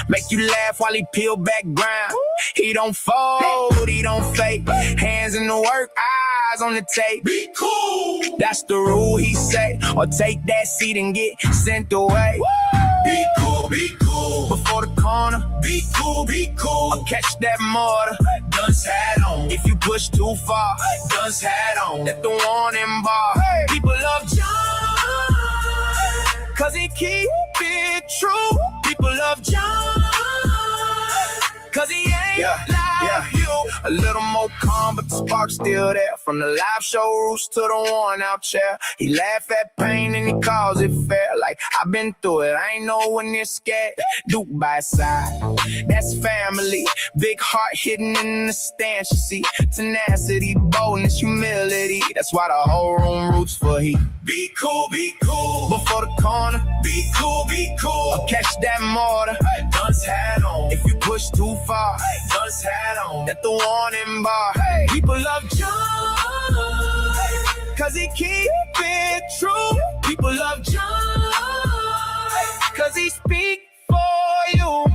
[SPEAKER 1] Make you laugh while he peel back ground. He don't fold, he don't fake. Hands in the work, eyes on the tape.
[SPEAKER 2] Be cool.
[SPEAKER 1] That's the rule, he say. Or take that seat and get sent away.
[SPEAKER 2] Be cool, be cool.
[SPEAKER 1] Before the corner,
[SPEAKER 2] Be cool, be cool.
[SPEAKER 1] or catch that mortar.
[SPEAKER 2] Guns hat on.
[SPEAKER 1] If you push too far,
[SPEAKER 2] Guns hat on.
[SPEAKER 1] that the warning bar. People love John, cause he keep it true. People love John, cause he ain't like you. A little more calm, but the spark's still there. From the live show roots to the worn out chair. He laugh at pain and he calls it fair. Like, I've been through it, I ain't know when you're scared. Duke by his side, that's family. Big heart hidden in the stance, you see. Tenacity, boldness, humility. That's why the whole room roots for he.
[SPEAKER 2] Be cool, be cool.
[SPEAKER 1] Before the corner,
[SPEAKER 2] Be cool, be cool.
[SPEAKER 1] or catch that mortar.
[SPEAKER 2] Guns hat on.
[SPEAKER 1] If you push too far,
[SPEAKER 2] Guns hat on.
[SPEAKER 1] that the warning bar. People love John, cause he keep it true. People love John, cause he speak for you.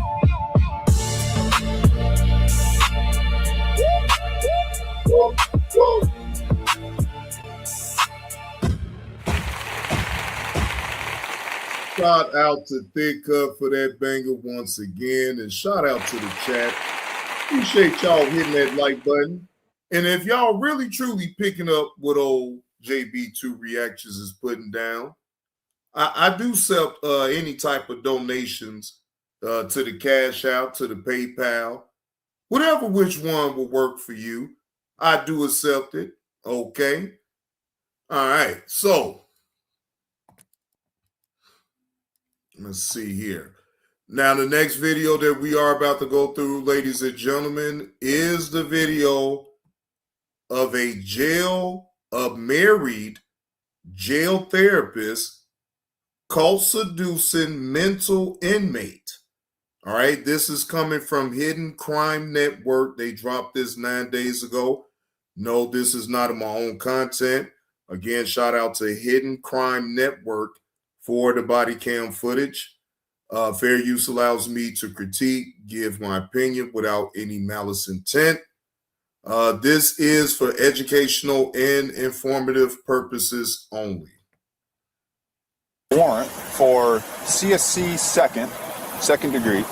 [SPEAKER 3] Shout out to Thick Cut for that banger once again. And shout out to the chat. Appreciate y'all hitting that like button. And if y'all really truly picking up what old JB2 Reactions is putting down, I do accept any type of donations to the Cash Out, to the PayPal, whatever which one will work for you. I do accept it. Okay. All right. So let's see here. Now, the next video that we are about to go through, ladies and gentlemen, is the video of a married jail therapist cult seducing mental inmate. All right, this is coming from Hidden Crime Network. They dropped this 9 days ago. No, this is not my own content. Again, shout out to Hidden Crime Network for the body cam footage. Fair use allows me to critique, give my opinion without any malice intent. This is for educational and informative purposes only.
[SPEAKER 9] Warrant for CSC second degree,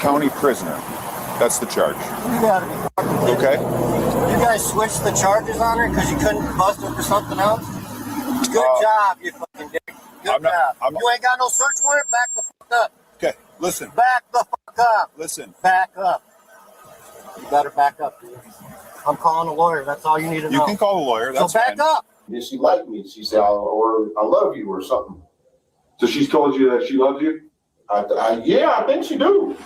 [SPEAKER 9] county prisoner. That's the charge.
[SPEAKER 10] You gotta be fucking kidding.
[SPEAKER 9] Okay.
[SPEAKER 10] You guys switched the charges on her because you couldn't bust her for something else? Good job, you fucking dick. Good job. You ain't got no search warrant? Back the fuck up.
[SPEAKER 9] Okay, listen.
[SPEAKER 10] Back the fuck up.
[SPEAKER 9] Listen.
[SPEAKER 10] Back up. You better back up, dude. I'm calling a lawyer. That's all you need to know.
[SPEAKER 9] You can call a lawyer. That's
[SPEAKER 10] so back
[SPEAKER 9] fine.
[SPEAKER 10] up.
[SPEAKER 5] Did she like me? She said, or I love you or something.
[SPEAKER 11] So she's told you that she loves you?
[SPEAKER 5] Yeah, I think she do.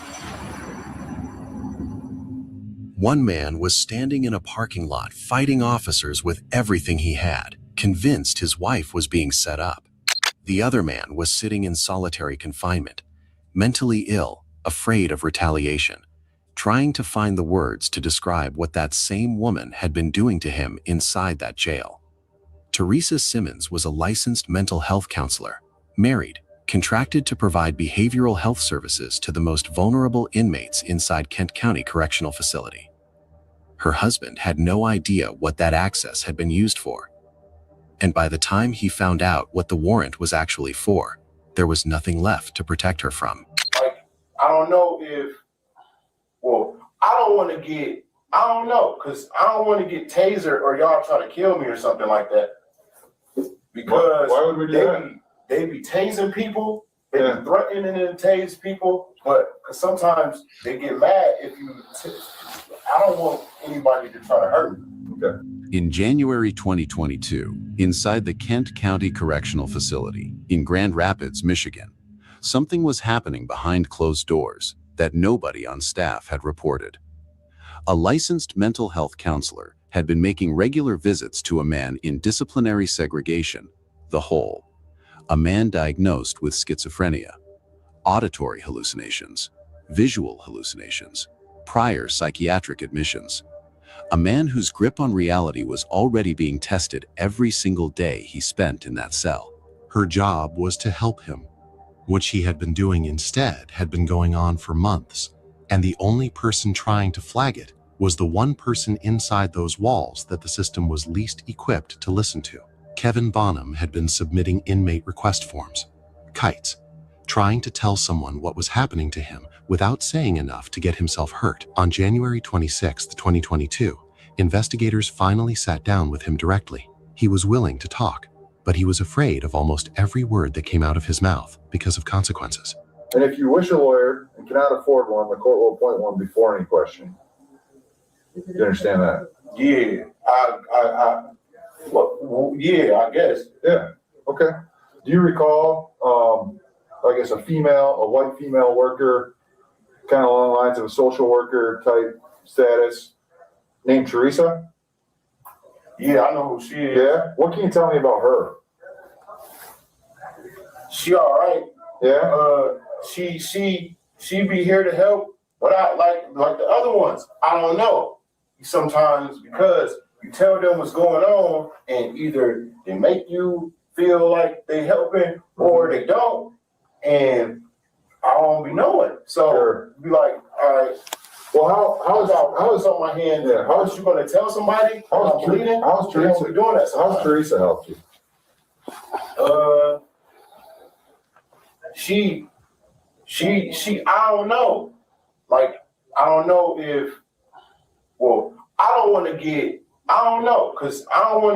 [SPEAKER 12] One man was standing in a parking lot fighting officers with everything he had, convinced his wife was being set up. The other man was sitting in solitary confinement, mentally ill, afraid of retaliation, trying to find the words to describe what that same woman had been doing to him inside that jail. Teresa Simmons was a licensed mental health counselor, married, contracted to provide behavioral health services to the most vulnerable inmates inside Kent County Correctional Facility. Her husband had no idea what that access had been used for. And by the time he found out what the warrant was actually for, there was nothing left to protect her from.
[SPEAKER 5] Like, I don't know if, I don't want to get tasered or y'all try to kill me or something like that. Because
[SPEAKER 11] why would we do that?
[SPEAKER 5] They be tasing people, they be threatening to tase people, but sometimes they get mad if you, I don't want anybody to try to hurt me.
[SPEAKER 11] Okay.
[SPEAKER 12] In January 2022, inside the Kent County Correctional Facility in Grand Rapids, Michigan, something was happening behind closed doors that nobody on staff had reported. A licensed mental health counselor had been making regular visits to a man in disciplinary segregation, the Hole, a man diagnosed with schizophrenia, auditory hallucinations, visual hallucinations, prior psychiatric admissions, a man whose grip on reality was already being tested every single day he spent in that cell. Her job was to help him. What she had been doing instead had been going on for months, and the only person trying to flag it was the one person inside those walls that the system was least equipped to listen to. Kevin Bonham had been submitting inmate request forms, kites, trying to tell someone what was happening to him without saying enough to get himself hurt. On January 26, 2022, investigators finally sat down with him directly. He was willing to talk, but he was afraid of almost every word that came out of his mouth because of consequences.
[SPEAKER 11] And if you wish a lawyer and cannot afford one, the court will appoint one before any question. You understand that?
[SPEAKER 5] Yeah, I guess.
[SPEAKER 11] Yeah. Okay. Do you recall, I guess, a white female worker, kind of along the lines of a social worker type status, named Teresa?
[SPEAKER 5] Yeah, I know who she is.
[SPEAKER 11] Yeah. What can you tell me about her?
[SPEAKER 5] She all right.
[SPEAKER 11] Yeah.
[SPEAKER 5] She be here to help, but I like the other ones. I don't know. Sometimes because you tell them what's going on, and either they make you feel like they helping or they don't, and I don't be knowing. So be like, all right. Well, how is on my hand?
[SPEAKER 11] Yeah.
[SPEAKER 5] How is you gonna tell somebody?
[SPEAKER 11] How's
[SPEAKER 5] bleeding?
[SPEAKER 11] How's Teresa
[SPEAKER 5] doing that?
[SPEAKER 11] How's Teresa helped you?
[SPEAKER 5] She I don't know. Like, I don't know if, I don't want to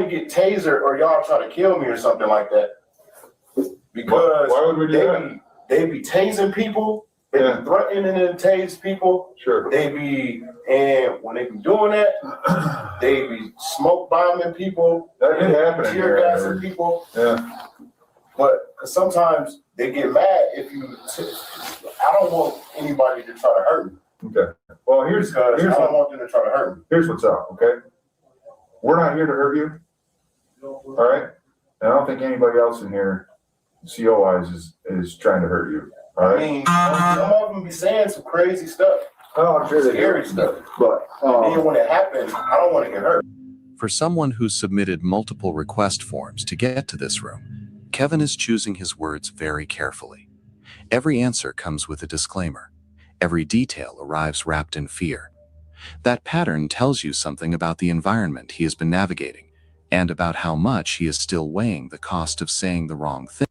[SPEAKER 5] get tasered or y'all try to kill me or something like that. Because
[SPEAKER 11] why would we do that?
[SPEAKER 5] They be tasing people, they be threatening to tase people.
[SPEAKER 11] Sure.
[SPEAKER 5] And when they be doing that, they be smoke bombing people.
[SPEAKER 11] That can happen.
[SPEAKER 5] Tear gassing people.
[SPEAKER 11] Yeah.
[SPEAKER 5] But sometimes they get mad if you. I don't want anybody to try to hurt me.
[SPEAKER 11] Okay. Well, I don't
[SPEAKER 5] want them to try to hurt me.
[SPEAKER 11] Here's what's up. Okay. We're not here to hurt you. All right. And I don't think anybody else in here, CO-wise, is trying to hurt you. All right.
[SPEAKER 5] I mean, some of them be saying some crazy stuff.
[SPEAKER 11] Oh, I'm sure they
[SPEAKER 5] scary
[SPEAKER 11] do.
[SPEAKER 5] stuff.
[SPEAKER 11] But
[SPEAKER 5] then when it happens, I don't want to get hurt.
[SPEAKER 12] For someone who submitted multiple request forms to get to this room, Kevin is choosing his words very carefully. Every answer comes with a disclaimer. Every detail arrives wrapped in fear. That pattern tells you something about the environment he has been navigating and about how much he is still weighing the cost of saying the wrong thing.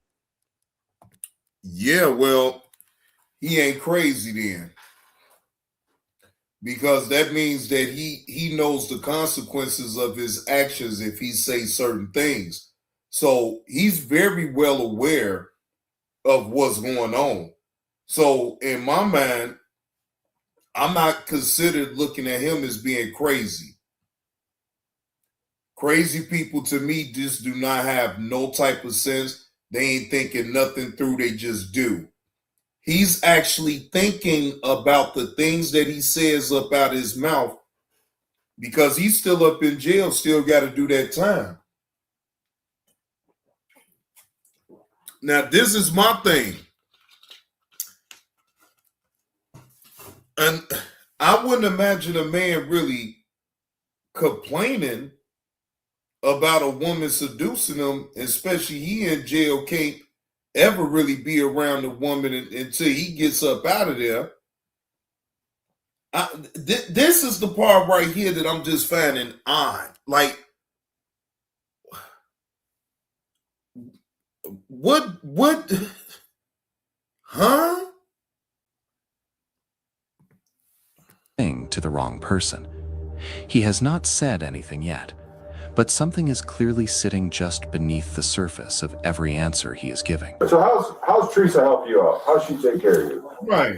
[SPEAKER 3] Yeah, well, he ain't crazy then. Because that means that he knows the consequences of his actions if he says certain things. So he's very well aware of what's going on. So in my mind, I'm not considered looking at him as being crazy. Crazy people to me just do not have no type of sense. They ain't thinking nothing through, they just do. He's actually thinking about the things that he says up out his mouth because he's still up in jail, still got to do that time. Now, this is my thing. And I wouldn't imagine a man really complaining about a woman seducing him, especially he in jail, can't ever really be around a woman until he gets up out of there. This is the part right here that I'm just finding odd. Like, what, huh?
[SPEAKER 12] To the wrong person. He has not said anything yet, but something is clearly sitting just beneath the surface of every answer he is giving.
[SPEAKER 11] So how's Teresa help you out? How's she take care of you?
[SPEAKER 3] Right.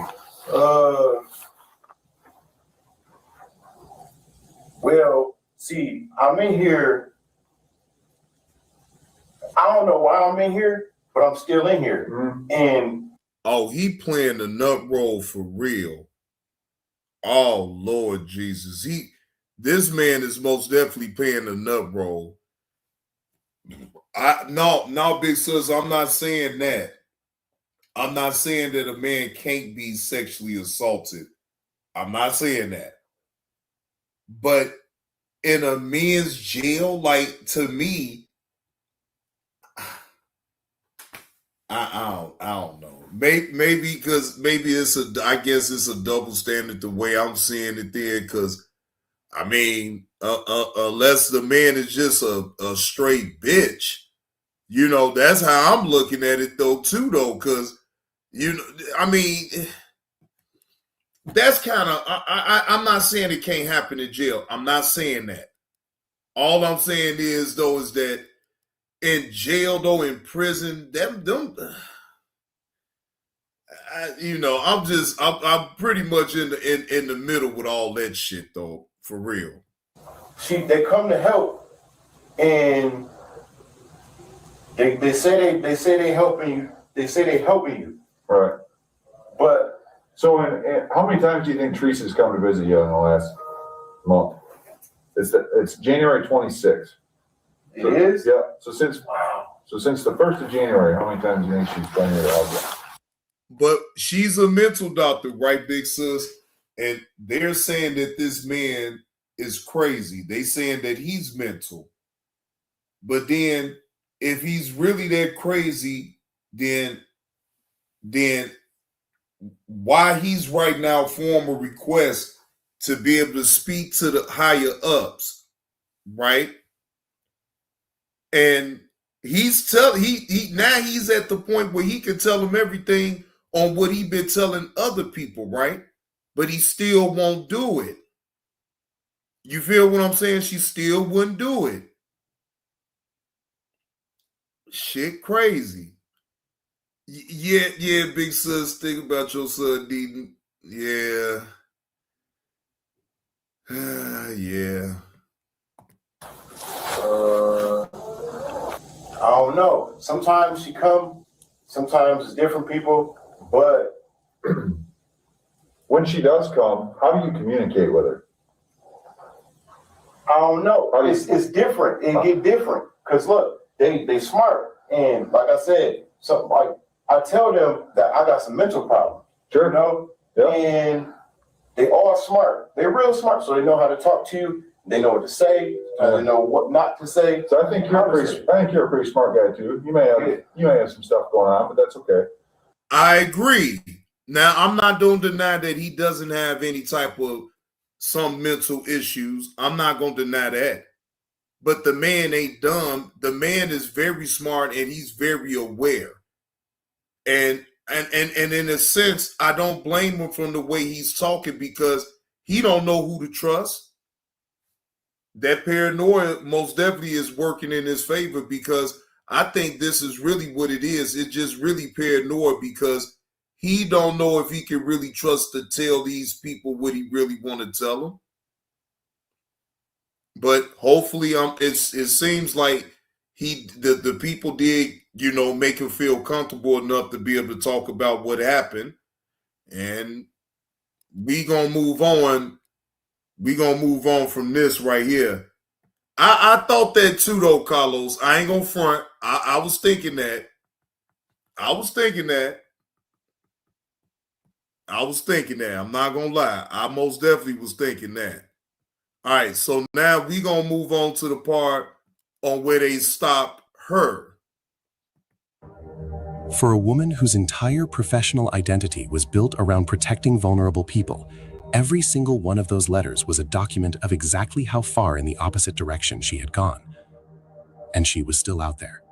[SPEAKER 5] Well, see, I'm in here. I don't know why I'm in here, but I'm still in here. Mm-hmm. And
[SPEAKER 3] he playing the nut role for real. Oh Lord Jesus, this man is most definitely playing the nut role. No, big sis, I'm not saying that. I'm not saying that a man can't be sexually assaulted. I'm not saying that. But in a men's jail, like, to me, I don't know. Maybe because I guess it's a double standard the way I'm seeing it there. Because I mean, unless the man is just a straight bitch, that's how I'm looking at it though too. Though, because I mean, that's kind of I'm not saying it can't happen in jail. I'm not saying that. All I'm saying is that in jail, though, in prison, I'm pretty much in the middle with all that shit, though, for real.
[SPEAKER 5] They come to help, and they say they helping you. They say they helping you,
[SPEAKER 11] right?
[SPEAKER 5] But
[SPEAKER 11] so, how many times do you think Teresa's come to visit you in the last month? It's January 26th.
[SPEAKER 5] It is?
[SPEAKER 11] Yeah. So since the 1st of January, how many times do you think she's been here to help you?
[SPEAKER 3] But she's a mental doctor, right, big sis? And they're saying that this man is crazy. They saying that he's mental. But then if he's really that crazy, then why he's right now form a request to be able to speak to the higher ups, right? And he's now he's at the point where he can tell them everything on what he been telling other people, right? But he still won't do it. You feel what I'm saying? She still wouldn't do it. Shit crazy. Yeah, big sis, think about your son needing, yeah. Yeah.
[SPEAKER 5] I don't know. Sometimes she come, sometimes it's different people, but
[SPEAKER 11] when she does come, how do you communicate with her?
[SPEAKER 5] I don't know. It's different. It get different. Cause look, they smart. And like I said, so like I tell them that I got some mental problems.
[SPEAKER 11] Sure.
[SPEAKER 5] Yep. And they all smart. They're real smart. So they know how to talk to you, They know what to say. They know what not to say.
[SPEAKER 11] So I think you're a pretty smart guy too. You may have some stuff going on, but that's okay.
[SPEAKER 3] I agree. Now, I'm not going to deny that he doesn't have any type of some mental issues. I'm not going to deny that. But the man ain't dumb. The man is very smart and he's very aware. And in a sense, I don't blame him from the way he's talking because he don't know who to trust. That paranoia most definitely is working in his favor because I think this is really what it is. It's just really paranoia because he don't know if he can really trust to tell these people what he really want to tell them. But hopefully, it seems like the people did, make him feel comfortable enough to be able to talk about what happened, and we gonna move on. We gonna move on from this right here. I thought that too, though, Carlos. I ain't gonna front. I was thinking that. I'm not gonna lie. I most definitely was thinking that. All right, so now we gonna move on to the part on where they stopped her.
[SPEAKER 13] For a woman whose entire professional identity was built around protecting vulnerable people, every single one of those letters was a document of exactly how far in the opposite direction she had gone. And she was still out there,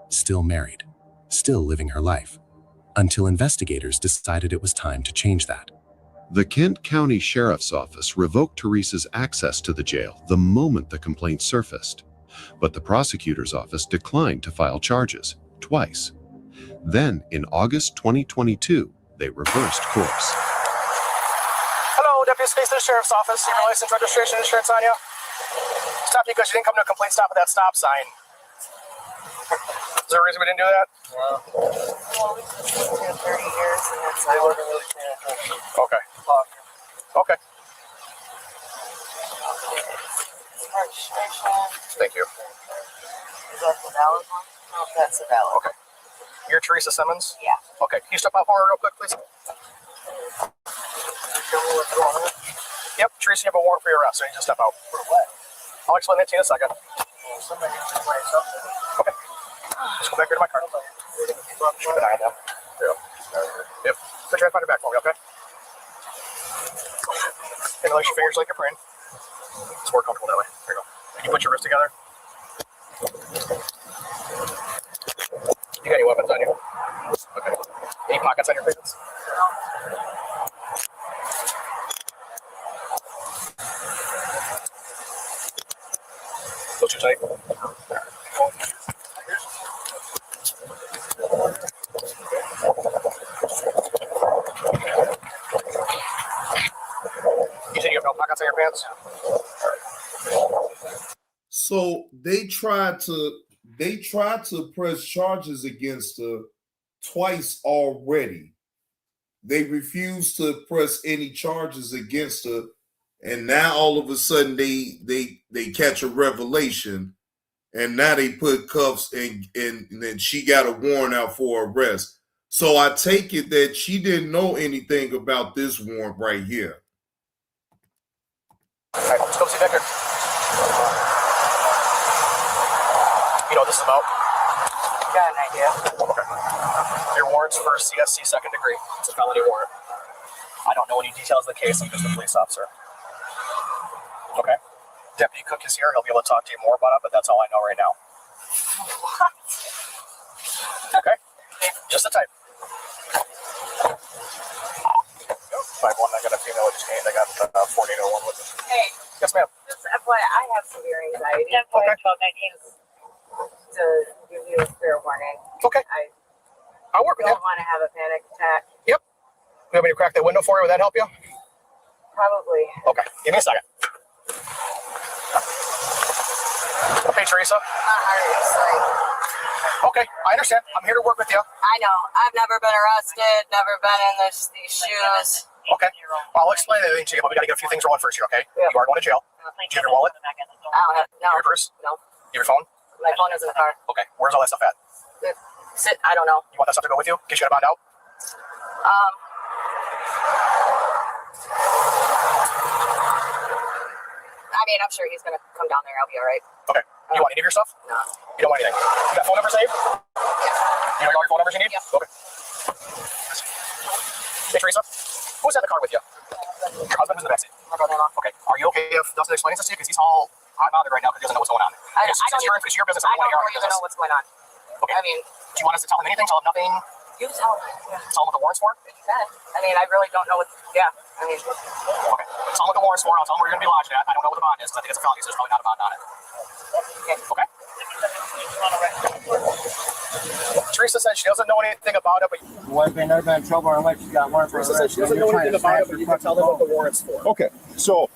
[SPEAKER 13] still married, still living her life, until investigators decided it was time to change that.
[SPEAKER 12] The Kent County Sheriff's Office revoked Teresa's access to the jail the moment the complaint surfaced, but the prosecutor's office declined to file charges twice. Then, in August 2022, they reversed course.
[SPEAKER 14] Hello, Deputy Space to the Sheriff's Office. Your license, registration, insurance on you? Stopped you because you didn't come to a complete stop at that stop sign. Is there a reason we didn't do that?
[SPEAKER 15] No. Well, we've been 30 years and that's I wasn't really paying attention.
[SPEAKER 14] Okay. Okay.
[SPEAKER 15] Registration.
[SPEAKER 14] Thank you.
[SPEAKER 15] Is that the valid one? No, that's the valid one.
[SPEAKER 14] Okay. You're Teresa Simmons?
[SPEAKER 15] Yeah.
[SPEAKER 14] Okay. Can you step out forward real quick, please? Yep, Teresa, you have a warrant for your arrest, so you need to step out.
[SPEAKER 15] For what?
[SPEAKER 14] I'll explain that to you in a second.
[SPEAKER 15] Well, somebody needs to play something.
[SPEAKER 14] Okay. Just go back here to my car. Keep an eye on them. Yep. Put your hand behind your back for me, okay? And release your fingers like you're praying. It's more comfortable that way. There you go. Can you put your wrists together? You got any weapons on you? Okay. Any pockets on your pants?
[SPEAKER 15] No.
[SPEAKER 14] Still too tight? You said you have no pockets on your pants?
[SPEAKER 3] So they tried to press charges against her twice already. They refused to press any charges against her, and now all of a sudden they catch a revelation, and now they put cuffs and then she got a warrant out for arrest. So I take it that she didn't know anything about this warrant right here.
[SPEAKER 14] All right, let's go see Victor. You know what this is about?
[SPEAKER 15] Got an idea.
[SPEAKER 14] Okay. Your warrant's for CSC second degree. It's a felony warrant. I don't know any details of the case. I'm just a police officer. Okay. Deputy Cook is here. He'll be able to talk to you more about it, but that's all I know right now.
[SPEAKER 15] What?
[SPEAKER 14] Okay. Just the type. 5-1. I got a female just came. I got 4801 with it.
[SPEAKER 15] Hey.
[SPEAKER 14] Yes, ma'am.
[SPEAKER 15] Just FYI, I have severe anxiety.
[SPEAKER 14] Okay.
[SPEAKER 15] To give you a fair warning.
[SPEAKER 14] Okay. I'll work with you.
[SPEAKER 15] I don't want to have a panic attack.
[SPEAKER 14] Yep. You want me to crack that window for you? Would that help you?
[SPEAKER 15] Probably.
[SPEAKER 14] Okay. Give me a second. Hey, Teresa.
[SPEAKER 15] Not hard to explain.
[SPEAKER 14] Okay, I understand. I'm here to work with you.
[SPEAKER 15] I know. I've never been arrested, never been in these shoes.
[SPEAKER 14] Okay. Well, I'll explain everything to you, but we got to get a few things rolling first here, okay?
[SPEAKER 15] Yeah.
[SPEAKER 14] You are going to jail. Do you have your wallet?
[SPEAKER 15] I don't have, no.
[SPEAKER 14] Your purse?
[SPEAKER 15] No.
[SPEAKER 14] You have your phone?
[SPEAKER 15] My phone is in the car.
[SPEAKER 14] Okay. Where's all that stuff at?
[SPEAKER 15] I don't know.
[SPEAKER 14] You want that stuff to go with you? In case you got to find out?
[SPEAKER 15] I mean, I'm sure he's gonna come down there. I'll be all right.
[SPEAKER 14] Okay. You want any of your stuff?
[SPEAKER 15] No.
[SPEAKER 14] You don't want anything. You got phone number saved? You know all your phone numbers you need?
[SPEAKER 15] Yeah.
[SPEAKER 14] Okay. Hey, Teresa. Who's at the car with you? Your husband was in the backseat.
[SPEAKER 15] My brother-in-law.
[SPEAKER 14] Okay. Are you okay if Dustin explains this to you? Because he's all hot bothered right now because he doesn't know what's going on.
[SPEAKER 15] It's
[SPEAKER 14] your business.
[SPEAKER 15] I don't even know what's going on.
[SPEAKER 14] Okay.
[SPEAKER 15] I mean,
[SPEAKER 14] do you want us to tell him anything? Tell him nothing?
[SPEAKER 15] you tell him. Yeah.
[SPEAKER 14] Tell him what the warrant's for?
[SPEAKER 15] You can. I mean, I really don't know what. Yeah. I mean.
[SPEAKER 14] Okay. Tell him what the warrant's for. I'll tell him where you're going to be lodged at. I don't know what the bond is because I think it's a felony, so there's probably not a bond on it.
[SPEAKER 15] Okay.
[SPEAKER 14] Okay. Teresa says she doesn't know anything about it, but
[SPEAKER 10] Your wife ain't never been in trouble unless she got warrant for
[SPEAKER 14] Teresa says she doesn't know anything about it, but you can tell them what the warrant's for.
[SPEAKER 9] Okay, so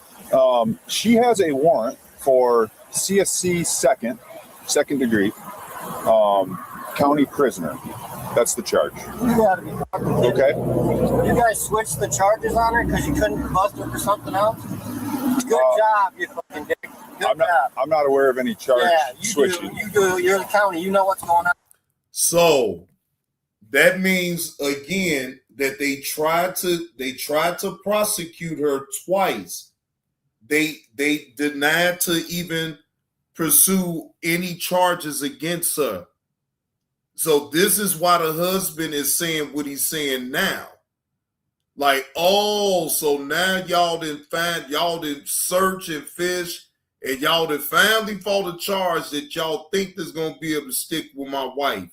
[SPEAKER 9] she has a warrant for CSC second degree, county prisoner. That's the charge.
[SPEAKER 10] You gotta be fucking kidding.
[SPEAKER 9] Okay.
[SPEAKER 10] You guys switched the charges on her because you couldn't bust her for something else? Good job, you fucking dick. Good job.
[SPEAKER 9] I'm not aware of any charge switching.
[SPEAKER 10] You do. You're the county. You know what's going on.
[SPEAKER 3] So that means again that they tried to prosecute her twice. They denied to even pursue any charges against her. So this is why the husband is saying what he's saying now. Like, oh, so now y'all didn't search and fish, and y'all done finally fought a charge that y'all think is gonna be able to stick with my wife.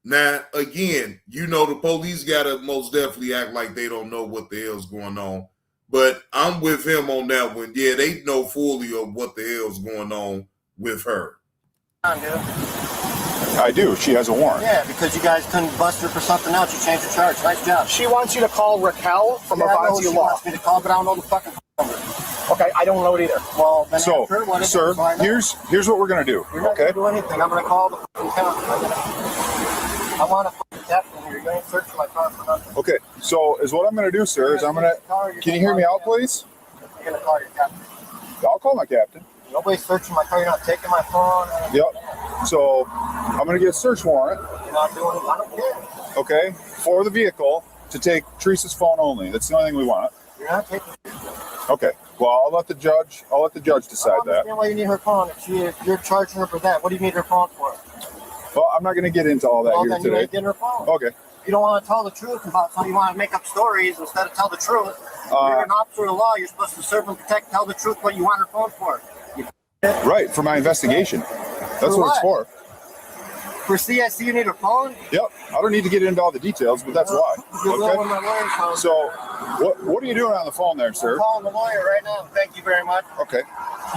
[SPEAKER 3] Now, again, you know the police gotta most definitely act like they don't know what the hell's going on. But I'm with him on that one. Yeah, they know fully of what the hell's going on with her.
[SPEAKER 9] I do. She has a warrant.
[SPEAKER 10] Yeah, because you guys couldn't bust her for something else. You changed the charge. Nice job.
[SPEAKER 14] She wants you to call Raquel from
[SPEAKER 10] I know
[SPEAKER 14] Revoked
[SPEAKER 10] she
[SPEAKER 14] Law.
[SPEAKER 10] wants me to call, but I don't know the fucking number.
[SPEAKER 14] Okay, I don't know it either.
[SPEAKER 10] Well, then
[SPEAKER 9] So,
[SPEAKER 10] after, what is
[SPEAKER 9] sir,
[SPEAKER 10] it? Find out.
[SPEAKER 9] here's what we're gonna do.
[SPEAKER 10] You're not
[SPEAKER 9] Okay.
[SPEAKER 10] gonna do anything. I'm gonna call the fucking county. I want a fucking captain here. You're gonna search my car for nothing.
[SPEAKER 9] Okay. So is what I'm gonna do, sir, is I'm gonna. Can you hear me out, please?
[SPEAKER 10] You're gonna call your captain.
[SPEAKER 9] I'll call my captain.
[SPEAKER 10] Nobody's searching my car. You're not taking my phone.
[SPEAKER 9] Yep. So I'm gonna get a search warrant.
[SPEAKER 10] You're not doing it. I don't care.
[SPEAKER 9] Okay, for the vehicle to take Teresa's phone only. That's the only thing we want.
[SPEAKER 10] You're not taking.
[SPEAKER 9] Okay. Well, I'll let the judge decide
[SPEAKER 10] I don't
[SPEAKER 9] that.
[SPEAKER 10] understand why you need her phone. If you're charging her for that, what do you need her phone for?
[SPEAKER 9] Well, I'm not going to get into all that
[SPEAKER 10] Well,
[SPEAKER 9] here
[SPEAKER 10] then you
[SPEAKER 9] today.
[SPEAKER 10] ain't getting her phone.
[SPEAKER 9] Okay.
[SPEAKER 10] You don't want to tell the truth about something. You want to make up stories instead of tell the truth. You're an officer of the law. You're supposed to serve and protect. Tell the truth. What you want her phone for?
[SPEAKER 9] Right, for my investigation. That's what it's for.
[SPEAKER 10] For CSC, you need her phone?
[SPEAKER 9] Yep. I don't need to get into all the details, but that's why.
[SPEAKER 10] You will
[SPEAKER 9] Okay.
[SPEAKER 10] when my lawyer's home.
[SPEAKER 9] So, what are you doing on the phone there, sir?
[SPEAKER 10] I'm calling the lawyer right now. Thank you very much.
[SPEAKER 9] Okay.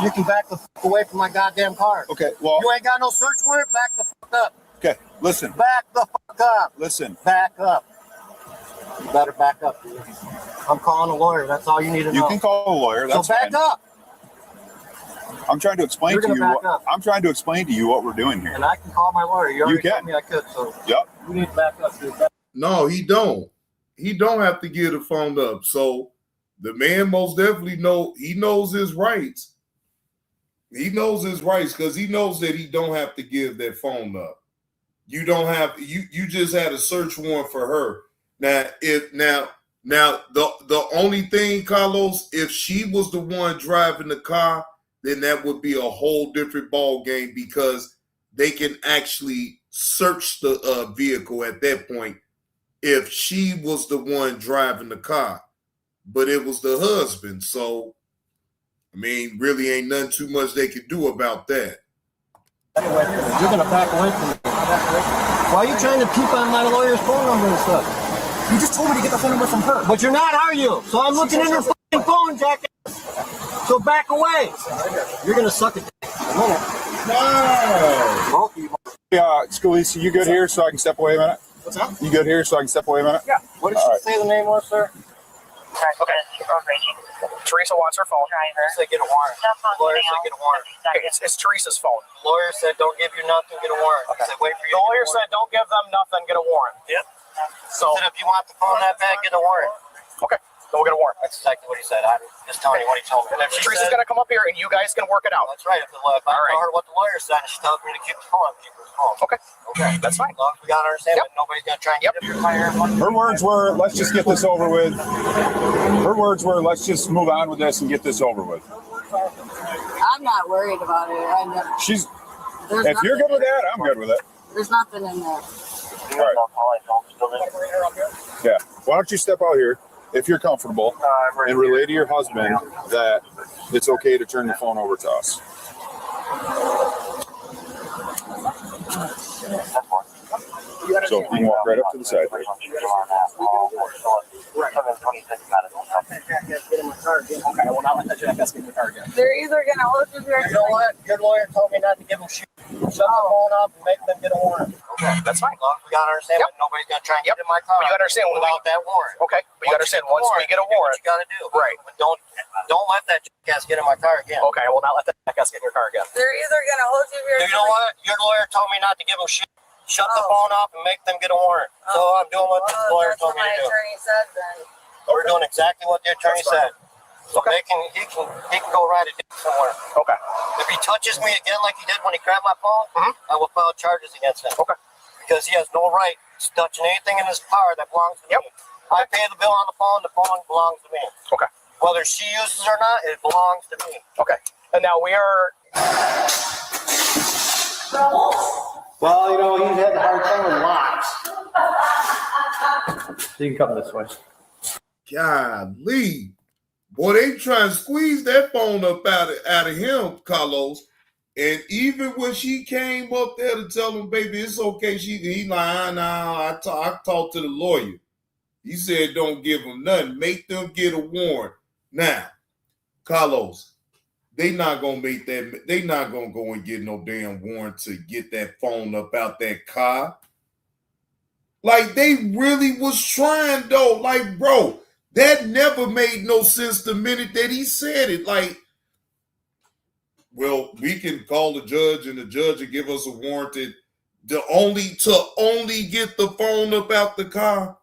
[SPEAKER 10] You can back the fuck away from my goddamn car.
[SPEAKER 9] Okay. Well.
[SPEAKER 10] You ain't got no search warrant? Back the fuck up.
[SPEAKER 9] Okay. Listen.
[SPEAKER 10] Back the fuck up.
[SPEAKER 9] Listen.
[SPEAKER 10] Back up. You better back up. I'm calling a lawyer. That's all you need to know.
[SPEAKER 9] You can call a lawyer. That's
[SPEAKER 10] so back
[SPEAKER 9] fine.
[SPEAKER 10] up.
[SPEAKER 9] I'm trying to explain
[SPEAKER 10] You're
[SPEAKER 9] to
[SPEAKER 10] gonna
[SPEAKER 9] you.
[SPEAKER 10] back up.
[SPEAKER 9] I'm trying to explain to you what we're doing here.
[SPEAKER 10] And I can call my lawyer. You already
[SPEAKER 9] can.
[SPEAKER 10] told me I could. So
[SPEAKER 9] Yep.
[SPEAKER 10] you need to back up. Dude. Back
[SPEAKER 3] No, he don't. He don't have to give the phone up. So the man most definitely knows his rights. He knows his rights because he knows that he don't have to give that phone up. You don't have you just had a search warrant for her. Now the only thing, Carlos, if she was the one driving the car, then that would be a whole different ball game because they can actually search the vehicle at that point if she was the one driving the car. But it was the husband. So, I mean, really ain't nothing too much they could do about that.
[SPEAKER 10] You're going to back away from me. Why are you trying to peep on my lawyer's phone number and stuff? You just told me to get the phone number from her. But you're not, are you? So I'm looking in her fucking phone, jackass. So back away. You're going to suck it.
[SPEAKER 9] No. Scalise, you good here so I can step away a minute?
[SPEAKER 14] What's up?
[SPEAKER 9] You good here so I can step away a minute?
[SPEAKER 14] Yeah.
[SPEAKER 10] What did she say the name was, sir?
[SPEAKER 14] Okay. Teresa wants her phone.
[SPEAKER 10] Said get a warrant. Lawyer said get a warrant.
[SPEAKER 14] It's Teresa's phone.
[SPEAKER 10] Lawyer said don't give you nothing, get a warrant.
[SPEAKER 14] Okay.
[SPEAKER 10] Said wait for you.
[SPEAKER 14] The lawyer said don't give them nothing, get a warrant.
[SPEAKER 10] Yep.
[SPEAKER 14] So
[SPEAKER 10] Said if you want the phone that bad, get a warrant.
[SPEAKER 14] Okay. then we'll get a warrant.
[SPEAKER 10] That's exactly what he said. I'm just telling you what he told me.
[SPEAKER 14] And if Teresa's going to come up here and you guys can work it out.
[SPEAKER 10] That's right. If I tell her what the lawyer said, and she tells me to keep the phone, keep the phone.
[SPEAKER 14] Okay.
[SPEAKER 10] Okay.
[SPEAKER 14] That's fine.
[SPEAKER 10] As long as we got to understand that nobody's going to try and get your fire.
[SPEAKER 9] Her words were, let's just get this over with. Her words were, let's just move on with this and get this over with.
[SPEAKER 15] I'm not worried about it.
[SPEAKER 9] If you're good with that, I'm good with it.
[SPEAKER 15] There's nothing in there.
[SPEAKER 9] All right. Yeah. Why don't you step out here, if you're comfortable, and relay to your husband that it's okay to turn the phone over to us. So you can walk right up to the side.
[SPEAKER 14] Okay, I will not let that jackass get in the car again.
[SPEAKER 15] They're either gonna hold you here.
[SPEAKER 10] You know what? Your lawyer told me not to give them shit. Shut the phone up and make them get a warrant.
[SPEAKER 14] Okay, that's fine.
[SPEAKER 10] As long as we got to understand that nobody's going to try and get in my car.
[SPEAKER 14] But you got to understand
[SPEAKER 10] without that warrant.
[SPEAKER 14] Okay, but you got to understand once we get a warrant,
[SPEAKER 10] you got to do.
[SPEAKER 14] Right.
[SPEAKER 10] But don't let that jackass get in my car again.
[SPEAKER 14] Okay, I will not let that jackass get in your car again.
[SPEAKER 15] They're either gonna hold you here.
[SPEAKER 10] You know what? Your lawyer told me not to give them shit. Shut the phone up and make them get a warrant. So I'm doing what the lawyer told me to do.
[SPEAKER 15] That's what my attorney said then.
[SPEAKER 10] We're doing exactly what the attorney said. So he can go write a dick somewhere.
[SPEAKER 14] Okay.
[SPEAKER 10] If he touches me again like he did when he grabbed my phone, I will file charges against him.
[SPEAKER 14] Okay.
[SPEAKER 10] Because he has no right to touching anything in his car that belongs to me. I pay the bill on the phone belongs to me.
[SPEAKER 14] Okay.
[SPEAKER 10] Whether she uses it or not, it belongs to me.
[SPEAKER 14] Okay. And now we are.
[SPEAKER 10] Well, you know, he's had a hard time with locks.
[SPEAKER 14] So you can come this way.
[SPEAKER 3] Golly. Boy, they trying to squeeze that phone up out of him, Carlos. And even when she came up there to tell him, baby, it's okay. He like, I talked to the lawyer. He said, don't give him nothing. Make them get a warrant. Now, Carlos, they not going to make that. They not going to go and get no damn warrant to get that phone up out that car. Like, they really was trying, though. Like, bro, that never made no sense the minute that he said it. Like, well, we can call the judge and the judge will give us a warrant to only get the phone up out the car.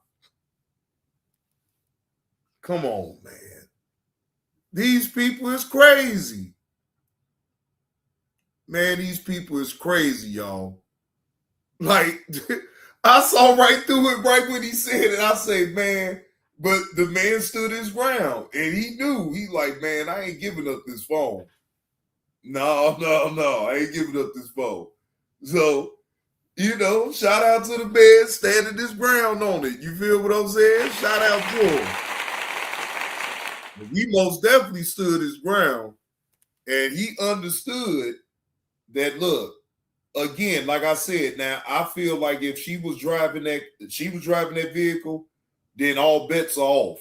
[SPEAKER 3] Come on, man. These people is crazy. Man, these people is crazy, y'all. Like, I saw right through it right when he said it. I say, man, but the man stood his ground. And he knew. He like, man, I ain't giving up this phone. No, I ain't giving up this phone. So, you know, shout out to the man standing his ground on it. You feel what I'm saying? Shout out to him. He most definitely stood his ground, and he understood that, look, again, like I said, now I feel like if she was driving that vehicle, then all bets are off.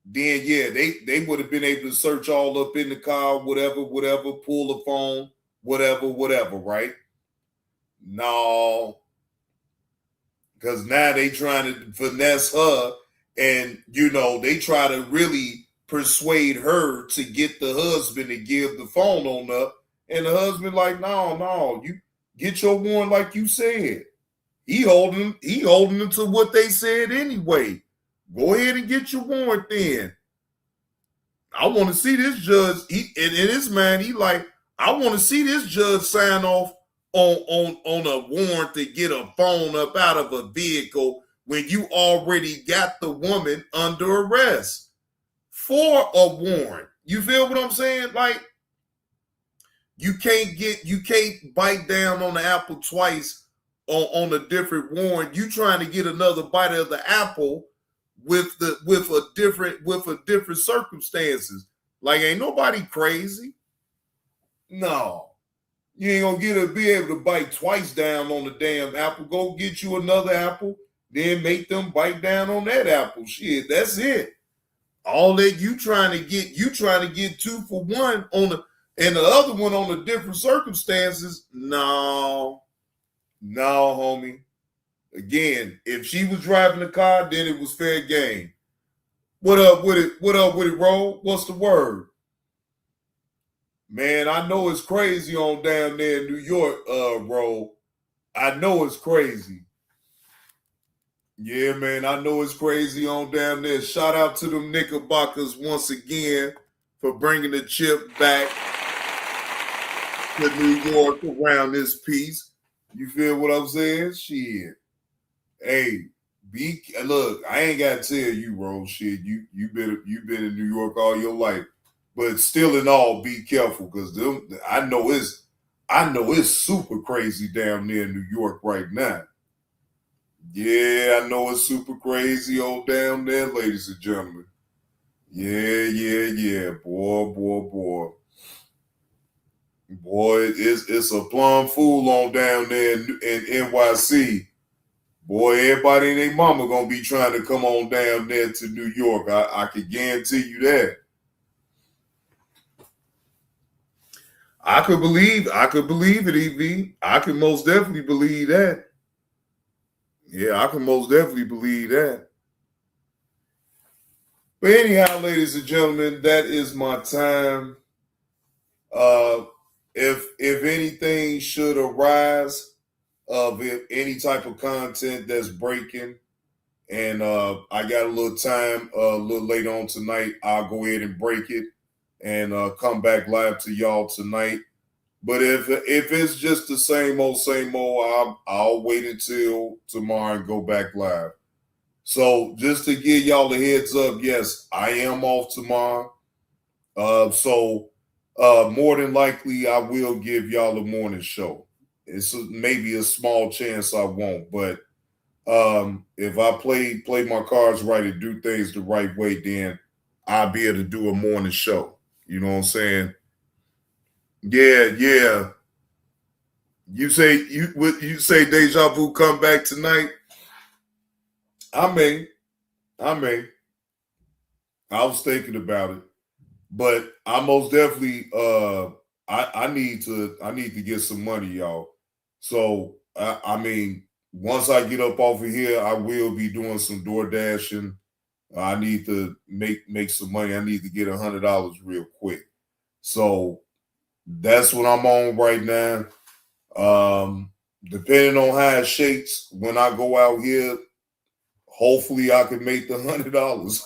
[SPEAKER 3] Then yeah, they would have been able to search all up in the car, whatever, pull the phone, whatever, right? No, because now they trying to finesse her, and you know they try to really persuade her to get the husband to give the phone on up, and the husband like, no, you get your warrant like you said. He holding them to what they said anyway. Go ahead and get your warrant then. I want to see this judge. In his mind, he like, I want to see this judge sign off on a warrant to get a phone up out of a vehicle when you already got the woman under arrest for a warrant. You feel what I'm saying? Like, you can't bite down on the apple twice on a different warrant. You trying to get another bite of the apple with different circumstances. Like, ain't nobody crazy. No. You ain't gonna be able to bite twice down on the damn apple. Go get you another apple, then make them bite down on that apple. Shit, that's it. All that you trying to get 2 for 1 on and the other one on the different circumstances. No, homie. Again, if she was driving the car, then it was fair game. What up with it? Ro? What's the word? Man, I know it's crazy on down there in New York, Ro. I know it's crazy. Yeah, man, I know it's crazy on down there. Shout out to them Knickerbockers once again for bringing the chip back to New York around this piece. You feel what I'm saying? Shit. Hey, look, I ain't gotta tell you, bro. Shit, you've been in New York all your life, but still in all, be careful because I know it's super crazy down there in New York right now. Yeah, I know it's super crazy on down there, ladies and gentlemen. Yeah. Boy. Boy, it's a plum fool on down there in NYC. Boy, everybody and their mama gonna be trying to come on down there to New York. I can guarantee you that. I could believe it, EV. I can most definitely believe that. Yeah, I can most definitely believe that. But anyhow, ladies and gentlemen, that is my time. If anything should arise of any type of content that's breaking, and I got a little time a little later on tonight, I'll go ahead and break it and come back live to y'all tonight. But if it's just the same old, I'll wait until tomorrow and go back live. So just to give y'all a heads up, yes, I am off tomorrow. So more than likely, I will give y'all a morning show. It's maybe a small chance I won't, but if I play my cards right and do things the right way, then I'll be able to do a morning show. You know what I'm saying? Yeah. You say Deja Vu come back tonight? I may. I was thinking about it. But I most definitely I need to get some money, y'all. So I mean, once I get up off of here, I will be doing some door dashing. I need to make some money. I need to get $100 real quick. So that's what I'm on right now. Depending on how it shakes when I go out here, hopefully I can make the $100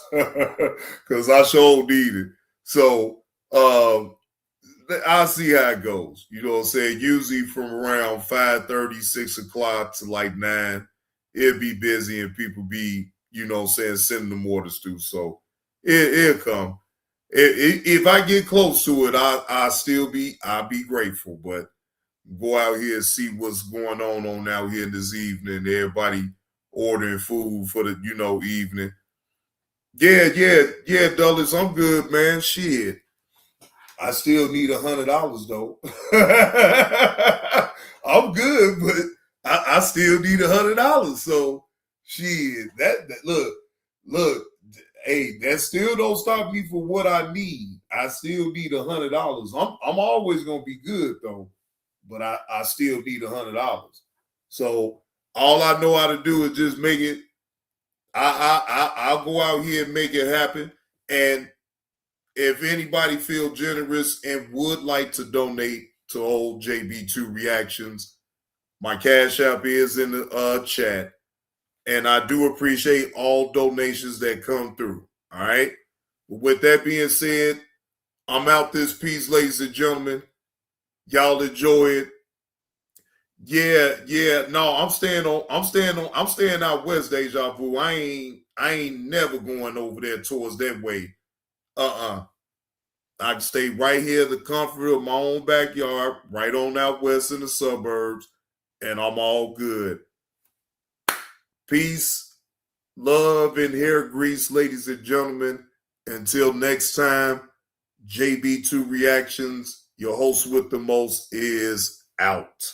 [SPEAKER 3] because I sure need it. So I'll see how it goes. You know what I'm saying? Usually from around 5:30, 6 o'clock to like 9, it'll be busy and people be, you know what I'm saying, sending them orders through. So it'll come. If I get close to it, I'll be grateful. But go out here and see what's going on out here this evening. Everybody ordering food for the, evening. Yeah, Dulles, I'm good, man. Shit. I still need $100 though. I'm good, but I still need $100. So shit, that look, hey, that still don't stop me for what I need. I still need $100. I'm always gonna be good though, but I still need $100. So all I know how to do is just make it. I'll go out here and make it happen. And if anybody feel generous and would like to donate to old JB2 Reactions, my Cash App is in the chat. And I do appreciate all donations that come through. All right. With that being said, I'm out this piece, ladies and gentlemen. Y'all enjoy it. Yeah. No, I'm staying out west, Deja Vu. I ain't never going over there towards that way. I can stay right here, the comfort of my own backyard, right on out west in the suburbs, and I'm all good. Peace, love, and hair grease, ladies and gentlemen. Until next time, JB2 Reactions, your host with the most, is out.